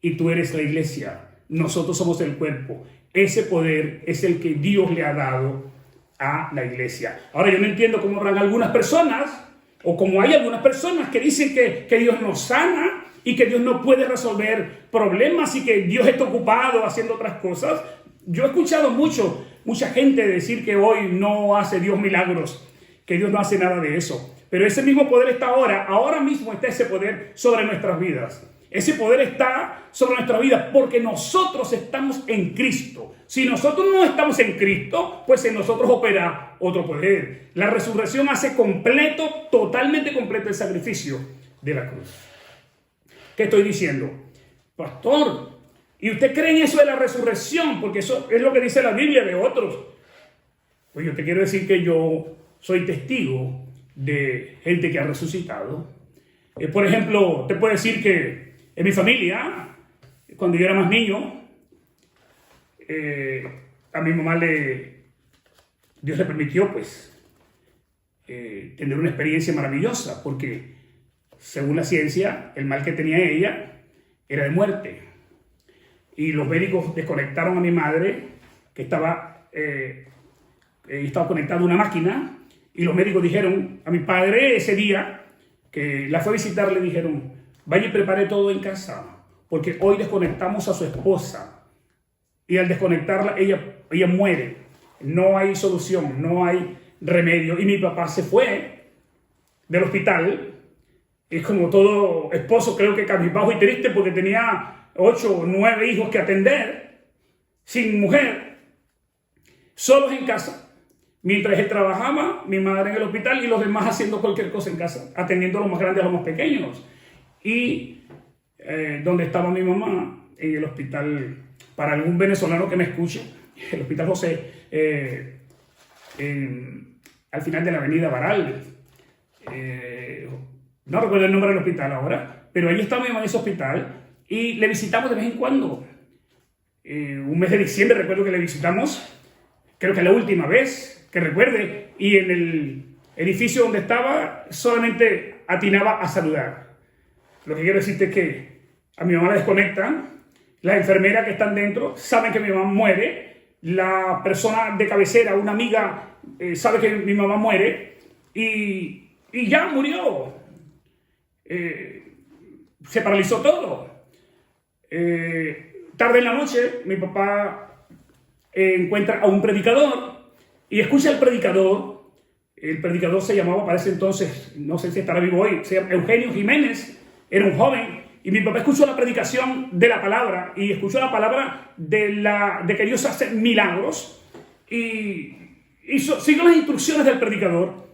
Y tú eres la iglesia. Nosotros somos el cuerpo. Ese poder es el que Dios le ha dado a la iglesia. Ahora yo no entiendo cómo habrán algunas personas, o como hay algunas personas que dicen que Dios no sana y que Dios no puede resolver problemas y que Dios está ocupado haciendo otras cosas. Yo he escuchado mucha gente decir que hoy no hace Dios milagros, que Dios no hace nada de eso. Pero ese mismo poder está ahora mismo está ese poder sobre nuestras vidas. Ese poder está sobre nuestra vida porque nosotros estamos en Cristo. Si nosotros no estamos en Cristo, pues en nosotros opera otro poder. La resurrección hace completo, totalmente completo el sacrificio de la cruz. ¿Qué estoy diciendo? Pastor, ¿y usted cree en eso de la resurrección? Porque eso es lo que dice la Biblia de otros. Pues yo te quiero decir que yo soy testigo de gente que ha resucitado. Por ejemplo, te puedo decir que en mi familia, cuando yo era más niño, a mi mamá Dios le permitió pues tener una experiencia maravillosa, porque según la ciencia, el mal que tenía ella era de muerte. Y los médicos desconectaron a mi madre, que estaba conectada a una máquina, y los médicos dijeron a mi padre ese día, que la fue a visitar, le dijeron, vaya y prepare todo en casa, porque hoy desconectamos a su esposa. Y al desconectarla, ella muere. No hay solución, no hay remedio. Y mi papá se fue del hospital. Es como todo esposo, creo que cabizbajo y triste, porque tenía 8 o 9 hijos que atender, sin mujer, solos en casa. Mientras él trabajaba, mi madre en el hospital y los demás haciendo cualquier cosa en casa, atendiendo a los más grandes a los más pequeños. Y donde estaba mi mamá, en el hospital, para algún venezolano que me escuche, el Hospital José, al final de la avenida Baral. No recuerdo el nombre del hospital ahora, pero ahí estaba mi mamá en ese hospital y le visitamos de vez en cuando. Un mes de diciembre recuerdo que le visitamos, creo que la última vez que recuerde, y en el edificio donde estaba solamente atinaba a saludar. Lo que quiero decirte es que a mi mamá la desconectan, las enfermeras que están dentro saben que mi mamá muere, la persona de cabecera, una amiga, sabe que mi mamá muere, y ya murió. Se paralizó todo. Tarde en la noche, mi papá encuentra a un predicador y escucha al predicador. El predicador se llamaba, para ese entonces, no sé si estará vivo hoy, se llama Eugenio Jiménez, era un joven, y mi papá escuchó la predicación de la palabra, y escuchó la palabra de que Dios hace milagros, y siguió las instrucciones del predicador.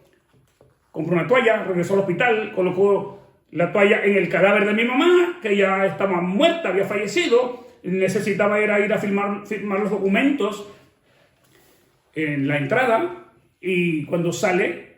Compró una toalla, regresó al hospital, colocó la toalla en el cadáver de mi mamá, que ya estaba muerta, había fallecido, necesitaba ir a firmar los documentos en la entrada, y cuando sale,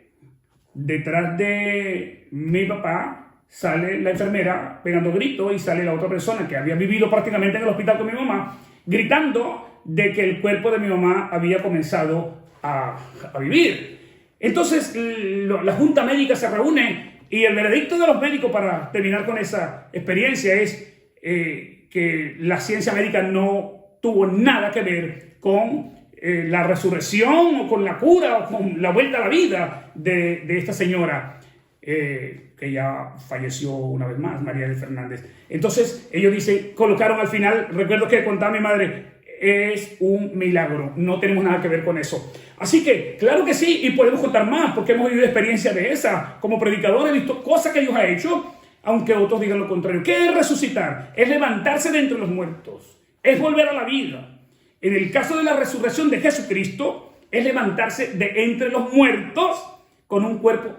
detrás de mi papá, sale la enfermera pegando gritos, y sale la otra persona que había vivido prácticamente en el hospital con mi mamá, gritando de que el cuerpo de mi mamá había comenzado a vivir. Entonces la junta médica se reúne, y el veredicto de los médicos para terminar con esa experiencia es que la ciencia médica no tuvo nada que ver con la resurrección o con la cura o con la vuelta a la vida de esta señora que ya falleció una vez más, María de Fernández. Entonces ellos dicen, colocaron al final, recuerdo que contaba mi madre, es un milagro, no tenemos nada que ver con eso. Así que, claro que sí, y podemos contar más, porque hemos vivido experiencias de esa. Como predicador he visto cosas que Dios ha hecho. aunque otros digan lo contrario. ¿Qué es resucitar? Es levantarse de entre los muertos, es volver a la vida. En el caso de la resurrección de Jesucristo, es levantarse de entre los muertos con un cuerpo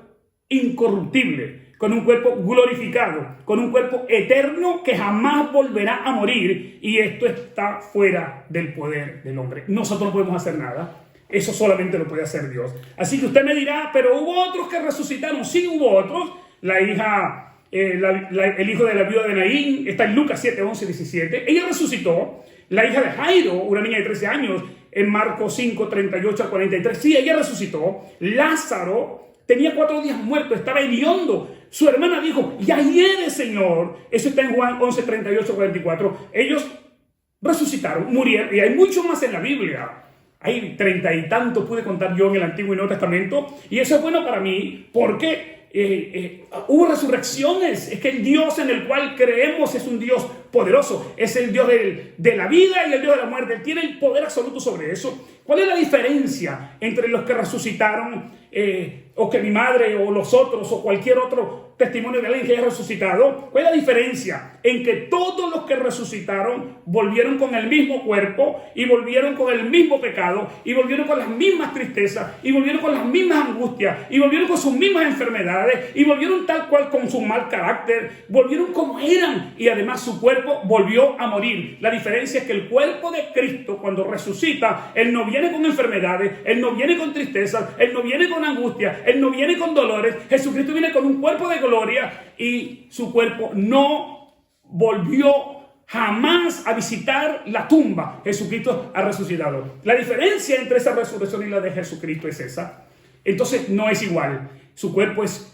incorruptible, con un cuerpo glorificado, con un cuerpo eterno que jamás volverá a morir, y esto está fuera del poder del hombre. Nosotros no podemos hacer nada, eso solamente lo puede hacer Dios. Así que usted me dirá, pero hubo otros que resucitaron. Sí, hubo otros. El hijo de la viuda de Naín está en Lucas 7, 11, 17. Ella resucitó. La hija de Jairo, una niña de 13 años, en Marcos 5, 38 a 43. Sí, ella resucitó. Lázaro tenía 4 días muerto, estaba hediondo. Su hermana dijo, ya hiede, Señor. Eso está en Juan 11, 38 a 44. Ellos resucitaron, murieron. Y hay mucho más en la Biblia. Hay 30 y tanto, pude contar yo en el Antiguo y Nuevo Testamento. Y eso es bueno para mí porque hubo resurrecciones. Es que el Dios en el cual creemos es un Dios poderoso. Es el Dios de la vida y el Dios de la muerte. Él tiene el poder absoluto sobre eso. ¿Cuál es la diferencia entre los que resucitaron o que mi madre o los otros o cualquier otro testimonio de alguien que haya resucitado? ¿Cuál es la diferencia? En que todos los que resucitaron volvieron con el mismo cuerpo y volvieron con el mismo pecado y volvieron con las mismas tristezas y volvieron con las mismas angustias y volvieron con sus mismas enfermedades y volvieron tal cual con su mal carácter, volvieron como eran, y además su cuerpo volvió a morir. La diferencia es que el cuerpo de Cristo, cuando resucita, Él no viene con enfermedades, Él no viene con tristezas, Él no viene con angustia, Él no viene con dolores. Jesucristo viene con un cuerpo de gloria y su cuerpo no volvió jamás a visitar la tumba. Jesucristo ha resucitado. La diferencia entre esa resurrección y la de Jesucristo es esa. Entonces no es igual. Su cuerpo es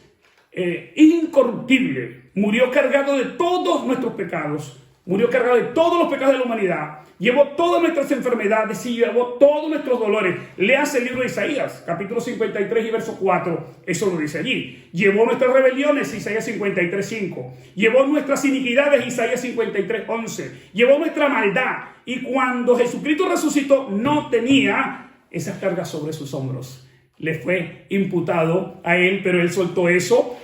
incorruptible. Murió cargado de todos nuestros pecados. Murió cargado de todos los pecados de la humanidad. Llevó todas nuestras enfermedades y llevó todos nuestros dolores. Léase el libro de Isaías, capítulo 53 y verso 4. Eso lo dice allí. Llevó nuestras rebeliones, Isaías 53, 5. Llevó nuestras iniquidades, Isaías 53, 11. Llevó nuestra maldad. Y cuando Jesucristo resucitó, no tenía esas cargas sobre sus hombros. Le fue imputado a Él, pero Él soltó eso.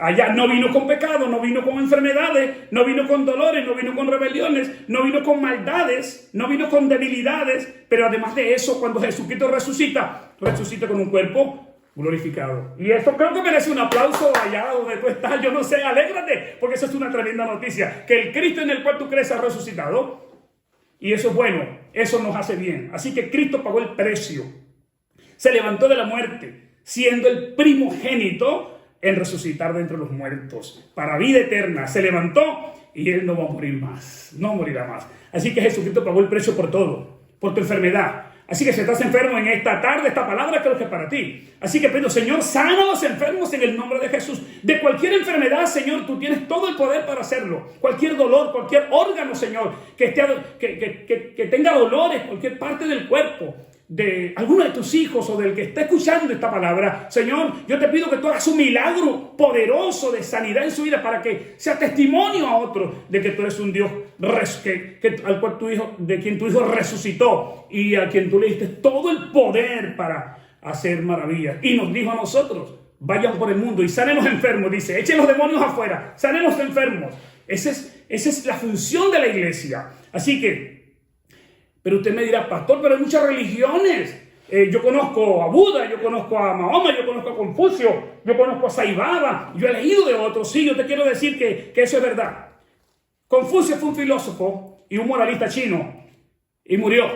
Allá no vino con pecado, no vino con enfermedades, no vino con dolores, no vino con rebeliones, no vino con maldades, no vino con debilidades. Pero además de eso, cuando Jesucristo resucita con un cuerpo glorificado. Y eso creo que merece un aplauso allá donde tú estás. Yo no sé, alégrate, porque eso es una tremenda noticia. Que el Cristo en el cual tú crees ha resucitado. Y eso es bueno, eso nos hace bien. Así que Cristo pagó el precio. Se levantó de la muerte, siendo el primogénito en resucitar de entre los muertos para vida eterna. Se levantó y Él no va a morir más, no morirá más. Así que Jesucristo pagó el precio por todo, por tu enfermedad. Así que si estás enfermo en esta tarde, esta palabra creo que es para ti. Así que pido, Señor, sana a los enfermos en el nombre de Jesús. De cualquier enfermedad, Señor, tú tienes todo el poder para hacerlo. Cualquier dolor, cualquier órgano, Señor, que tenga dolores, cualquier parte del cuerpo de alguno de tus hijos o del que está escuchando esta palabra, Señor, yo te pido que tú hagas un milagro poderoso de sanidad en su vida para que sea testimonio a otros de que tú eres un Dios al cual de quien tu hijo resucitó y a quien tú le diste todo el poder para hacer maravillas. Y nos dijo a nosotros, vayan por el mundo y sanen los enfermos, dice, echen los demonios afuera, sanen los enfermos. Esa es la función de la iglesia. Así que, pero usted me dirá, pastor, pero hay muchas religiones. Yo conozco a Buda, yo conozco a Mahoma, yo conozco a Confucio, yo conozco a Sai Baba, yo he leído de otros. Sí, yo te quiero decir que eso es verdad. Confucio fue un filósofo y un moralista chino y murió.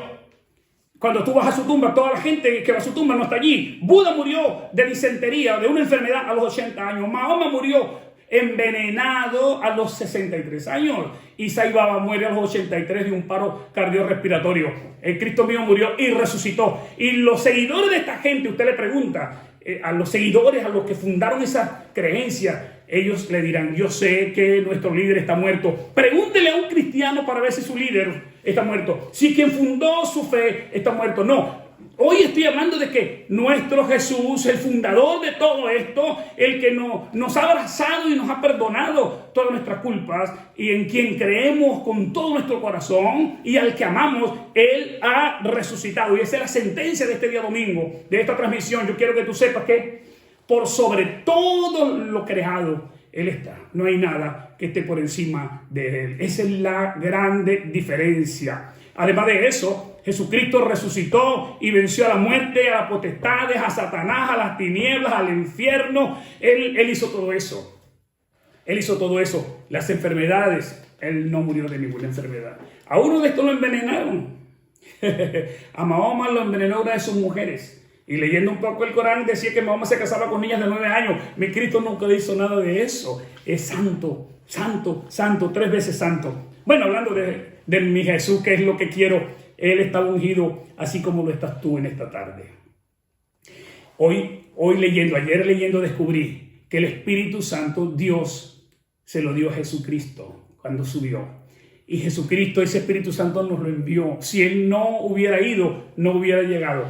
Cuando tú vas a su tumba, toda la gente que va a su tumba no está allí. Buda murió de disentería, de una enfermedad a los 80 años. Mahoma murió envenenado a los 63 años. Y Sai Baba muere a los 83 de un paro cardiorrespiratorio. El Cristo mío murió y resucitó. Y los seguidores de esta gente, usted le pregunta, a los seguidores, a los que fundaron esa creencia, ellos le dirán, yo sé que nuestro líder está muerto. Pregúntele a un cristiano para ver si su líder está muerto. Si quien fundó su fe está muerto. No. Hoy estoy hablando de que nuestro Jesús, el fundador de todo esto, el que nos ha abrazado y nos ha perdonado todas nuestras culpas y en quien creemos con todo nuestro corazón y al que amamos, Él ha resucitado. Y esa es la sentencia de este día domingo, de esta transmisión. Yo quiero que tú sepas que por sobre todo lo creado, Él está. No hay nada que esté por encima de Él. Esa es la grande diferencia. Además de eso, Jesucristo resucitó y venció a la muerte, a las potestades, a Satanás, a las tinieblas, al infierno. Él hizo todo eso. Él hizo todo eso. Las enfermedades, Él no murió de ninguna enfermedad. A uno de estos lo envenenaron. A Mahoma lo envenenó una de sus mujeres. Y leyendo un poco el Corán decía que Mahoma se casaba con niñas de 9 años. Mi Cristo nunca hizo nada de eso. Es santo, santo, santo, 3 veces santo. Bueno, hablando de mi Jesús, que es lo que quiero. Él está ungido así como lo estás tú en esta tarde. Ayer leyendo descubrí que el Espíritu Santo Dios se lo dio a Jesucristo cuando subió. Y Jesucristo, ese Espíritu Santo nos lo envió. Si Él no hubiera ido, no hubiera llegado.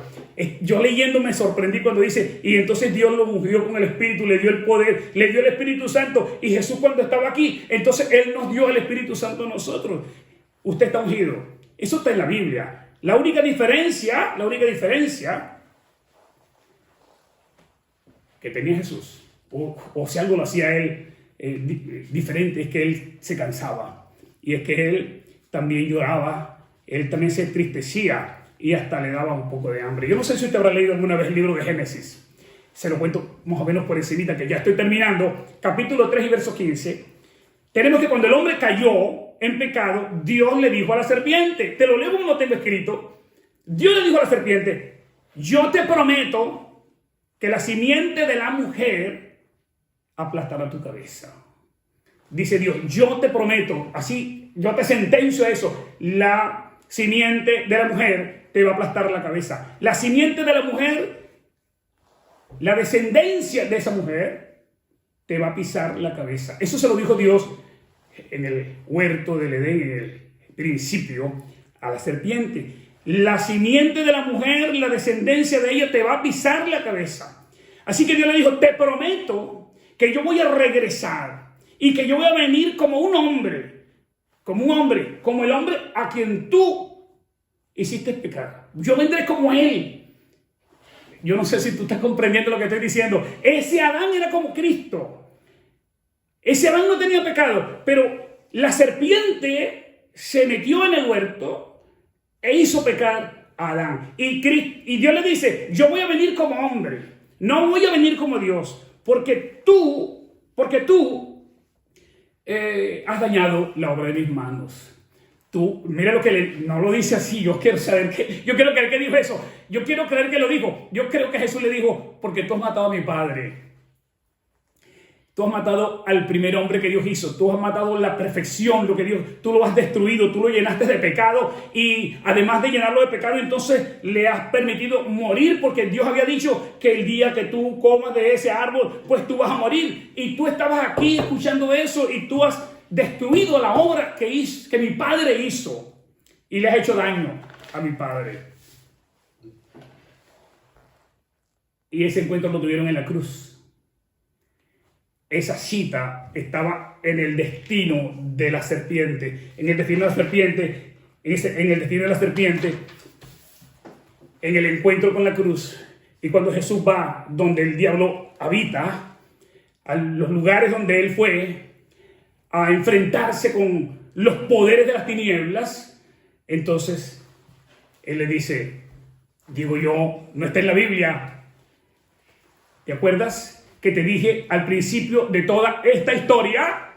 Yo leyendo me sorprendí cuando dice, y entonces Dios lo ungió con el Espíritu, le dio el poder, le dio el Espíritu Santo. Y Jesús cuando estaba aquí, entonces Él nos dio el Espíritu Santo a nosotros. Usted está ungido. Eso está en la Biblia. La única diferencia que tenía Jesús, o si algo lo hacía Él diferente, es que Él se cansaba. Y es que Él también lloraba, Él también se entristecía y hasta le daba un poco de hambre. Yo no sé si usted habrá leído alguna vez el libro de Génesis. Se lo cuento más o menos por encimita, que ya estoy terminando. Capítulo 3 y verso 15. Tenemos que cuando el hombre cayó en pecado, Dios le dijo a la serpiente, te lo leo como lo tengo escrito. Dios le dijo a la serpiente, yo te prometo que la simiente de la mujer aplastará tu cabeza. Dice Dios, yo te prometo, así, yo te sentencio eso, la simiente de la mujer te va a aplastar la cabeza. La simiente de la mujer, la descendencia de esa mujer, te va a pisar la cabeza. Eso se lo dijo Dios en el huerto del Edén, en el principio, a la serpiente. La simiente de la mujer, la descendencia de ella, te va a pisar la cabeza. Así que Dios le dijo, te prometo que yo voy a regresar. Y que yo voy a venir como un hombre, como el hombre a quien tú hiciste pecar. Yo vendré como Él. Yo no sé si tú estás comprendiendo lo que estoy diciendo. Ese Adán era como Cristo. Ese Adán no tenía pecado, pero la serpiente se metió en el huerto e hizo pecar a Adán. Y Dios le dice, yo voy a venir como hombre, no voy a venir como Dios, porque tú has dañado la obra de mis manos. Tú, mira lo que no lo dice así. Yo quiero creer que dijo eso. Yo quiero creer que lo dijo. Yo creo que Jesús le dijo, porque tú has matado a mi padre. Tú has matado al primer hombre que Dios hizo. Tú has matado la perfección, lo que Dios, tú lo has destruido, tú lo llenaste de pecado y además de llenarlo de pecado, entonces le has permitido morir porque Dios había dicho que el día que tú comas de ese árbol, pues tú vas a morir. Y tú estabas aquí escuchando eso y tú has destruido la obra que mi padre hizo y le has hecho daño a mi padre. Y ese encuentro lo tuvieron en la cruz. Esa cita estaba en el destino de la serpiente. En el destino de la serpiente, en el encuentro con la cruz. Y cuando Jesús va donde el diablo habita, a los lugares donde él fue a enfrentarse con los poderes de las tinieblas, entonces él le dice, digo yo, no está en la Biblia. ¿Te acuerdas? Que te dije al principio de toda esta historia,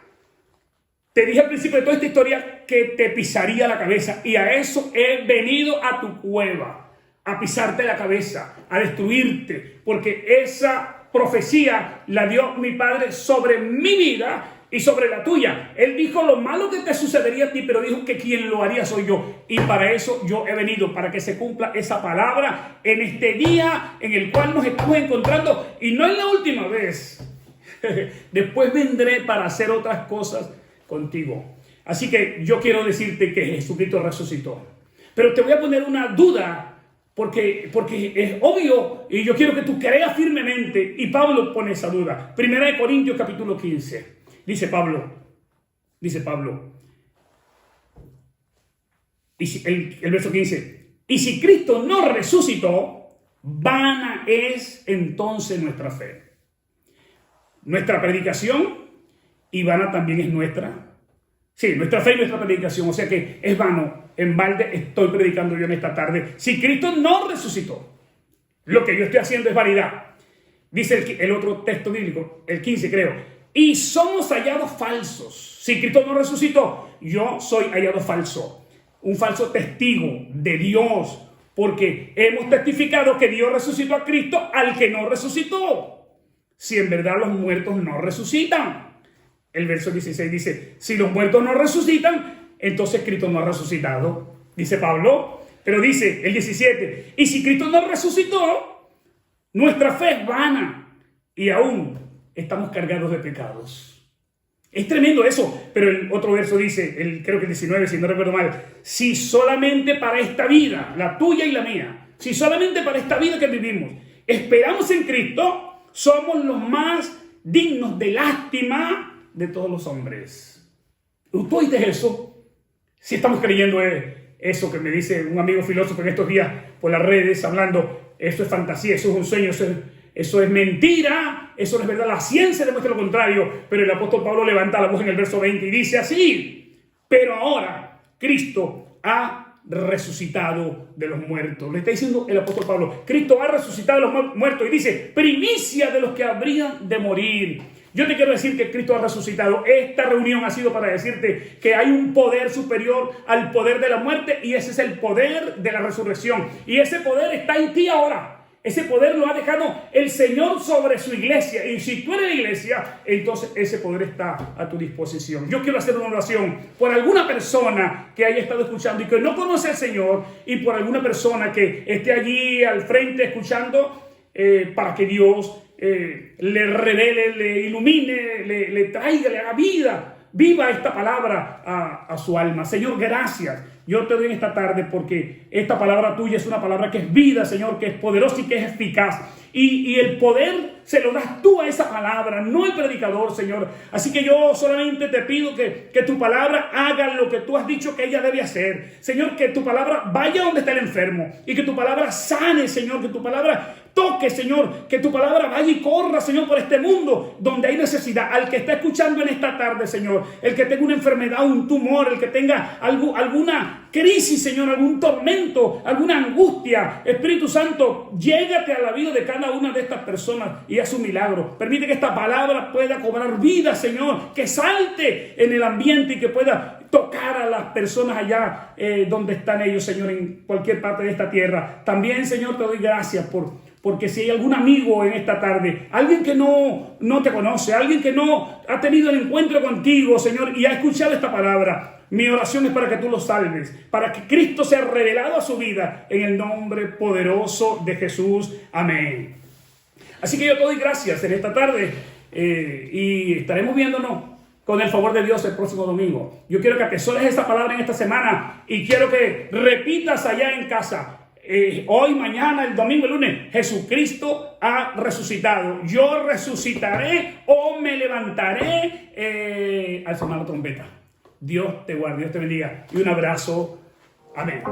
que te pisaría la cabeza. Y a eso he venido a tu cueva, a pisarte la cabeza, a destruirte. Porque esa profecía la dio mi Padre sobre mi vida y sobre la tuya. Él dijo lo malo que te sucedería a ti, pero dijo que quien lo haría soy yo. Y para eso yo he venido, para que se cumpla esa palabra en este día en el cual nos estamos encontrando. Y no es la última vez. Después vendré para hacer otras cosas contigo. Así que yo quiero decirte que Jesucristo resucitó. Pero te voy a poner una duda, porque es obvio y yo quiero que tú creas firmemente. Y Pablo pone esa duda. 1 Corintios capítulo 15. Dice Pablo, y el verso 15, y si Cristo no resucitó, vana es entonces nuestra fe. Nuestra predicación y vana también es nuestra. Sí, nuestra fe y nuestra predicación. O sea que es vano, en balde estoy predicando yo en esta tarde. Si Cristo no resucitó, lo que yo estoy haciendo es vanidad. Dice el otro texto bíblico, el 15 creo. Y somos hallados falsos. Si Cristo no resucitó, yo soy hallado falso. Un falso testigo de Dios. Porque hemos testificado que Dios resucitó a Cristo al que no resucitó. Si en verdad los muertos no resucitan. El verso 16 dice, si los muertos no resucitan, entonces Cristo no ha resucitado. Dice Pablo. Pero dice el 17, y si Cristo no resucitó, nuestra fe es vana y aún estamos cargados de pecados. Es tremendo eso, pero el otro verso dice, creo que el 19, si no recuerdo mal, si solamente para esta vida, la tuya y la mía, si solamente para esta vida que vivimos, esperamos en Cristo, somos los más dignos de lástima de todos los hombres. ¿Tú oíste eso? Si estamos creyendo eso que me dice un amigo filósofo en estos días por las redes, hablando, eso es fantasía, eso es un sueño, eso es mentira, eso no es verdad, la ciencia demuestra lo contrario, pero el apóstol Pablo levanta la voz en el verso 20 y dice así, pero ahora Cristo ha resucitado de los muertos. Le está diciendo el apóstol Pablo, Cristo ha resucitado de los muertos y dice, primicia de los que habrían de morir. Yo te quiero decir que Cristo ha resucitado. Esta reunión ha sido para decirte que hay un poder superior al poder de la muerte y ese es el poder de la resurrección. Y ese poder está en ti ahora. Ese poder lo ha dejado el Señor sobre su iglesia. Y si tú eres la iglesia, entonces ese poder está a tu disposición. Yo quiero hacer una oración por alguna persona que haya estado escuchando y que no conoce al Señor y por alguna persona que esté allí al frente escuchando para que Dios le revele, le ilumine, le traiga, le haga vida, viva esta palabra a su alma. Señor, gracias. Yo te doy en esta tarde porque esta palabra tuya es una palabra que es vida, Señor, que es poderosa y que es eficaz. Y el poder se lo das tú a esa palabra, no el predicador, Señor. Así que yo solamente te pido que tu palabra haga lo que tú has dicho que ella debe hacer. Señor, que tu palabra vaya donde está el enfermo y que tu palabra sane, Señor, que tu palabra toque, Señor, que tu palabra vaya y corra, Señor, por este mundo donde hay necesidad. Al que está escuchando en esta tarde, Señor, el que tenga una enfermedad, un tumor, el que tenga alguna crisis, Señor, algún tormento, alguna angustia, Espíritu Santo, llégate a la vida de cada una de estas personas y haz un milagro. Permite que esta palabra pueda cobrar vida, Señor, que salte en el ambiente y que pueda tocar a las personas allá donde están ellos, Señor, en cualquier parte de esta tierra. También, Señor, te doy gracias porque si hay algún amigo en esta tarde, alguien que no te conoce, alguien que no ha tenido el encuentro contigo, Señor, y ha escuchado esta palabra, mi oración es para que tú lo salves, para que Cristo sea revelado a su vida, en el nombre poderoso de Jesús. Amén. Así que yo te doy gracias en esta tarde y estaremos viéndonos con el favor de Dios el próximo domingo. Yo quiero que atesores esta palabra en esta semana y quiero que repitas allá en casa. Hoy, mañana, el domingo, el lunes, Jesucristo ha resucitado. Yo resucitaré o me levantaré al sonar la trompeta. Dios te guarde, Dios te bendiga y un abrazo. Amén.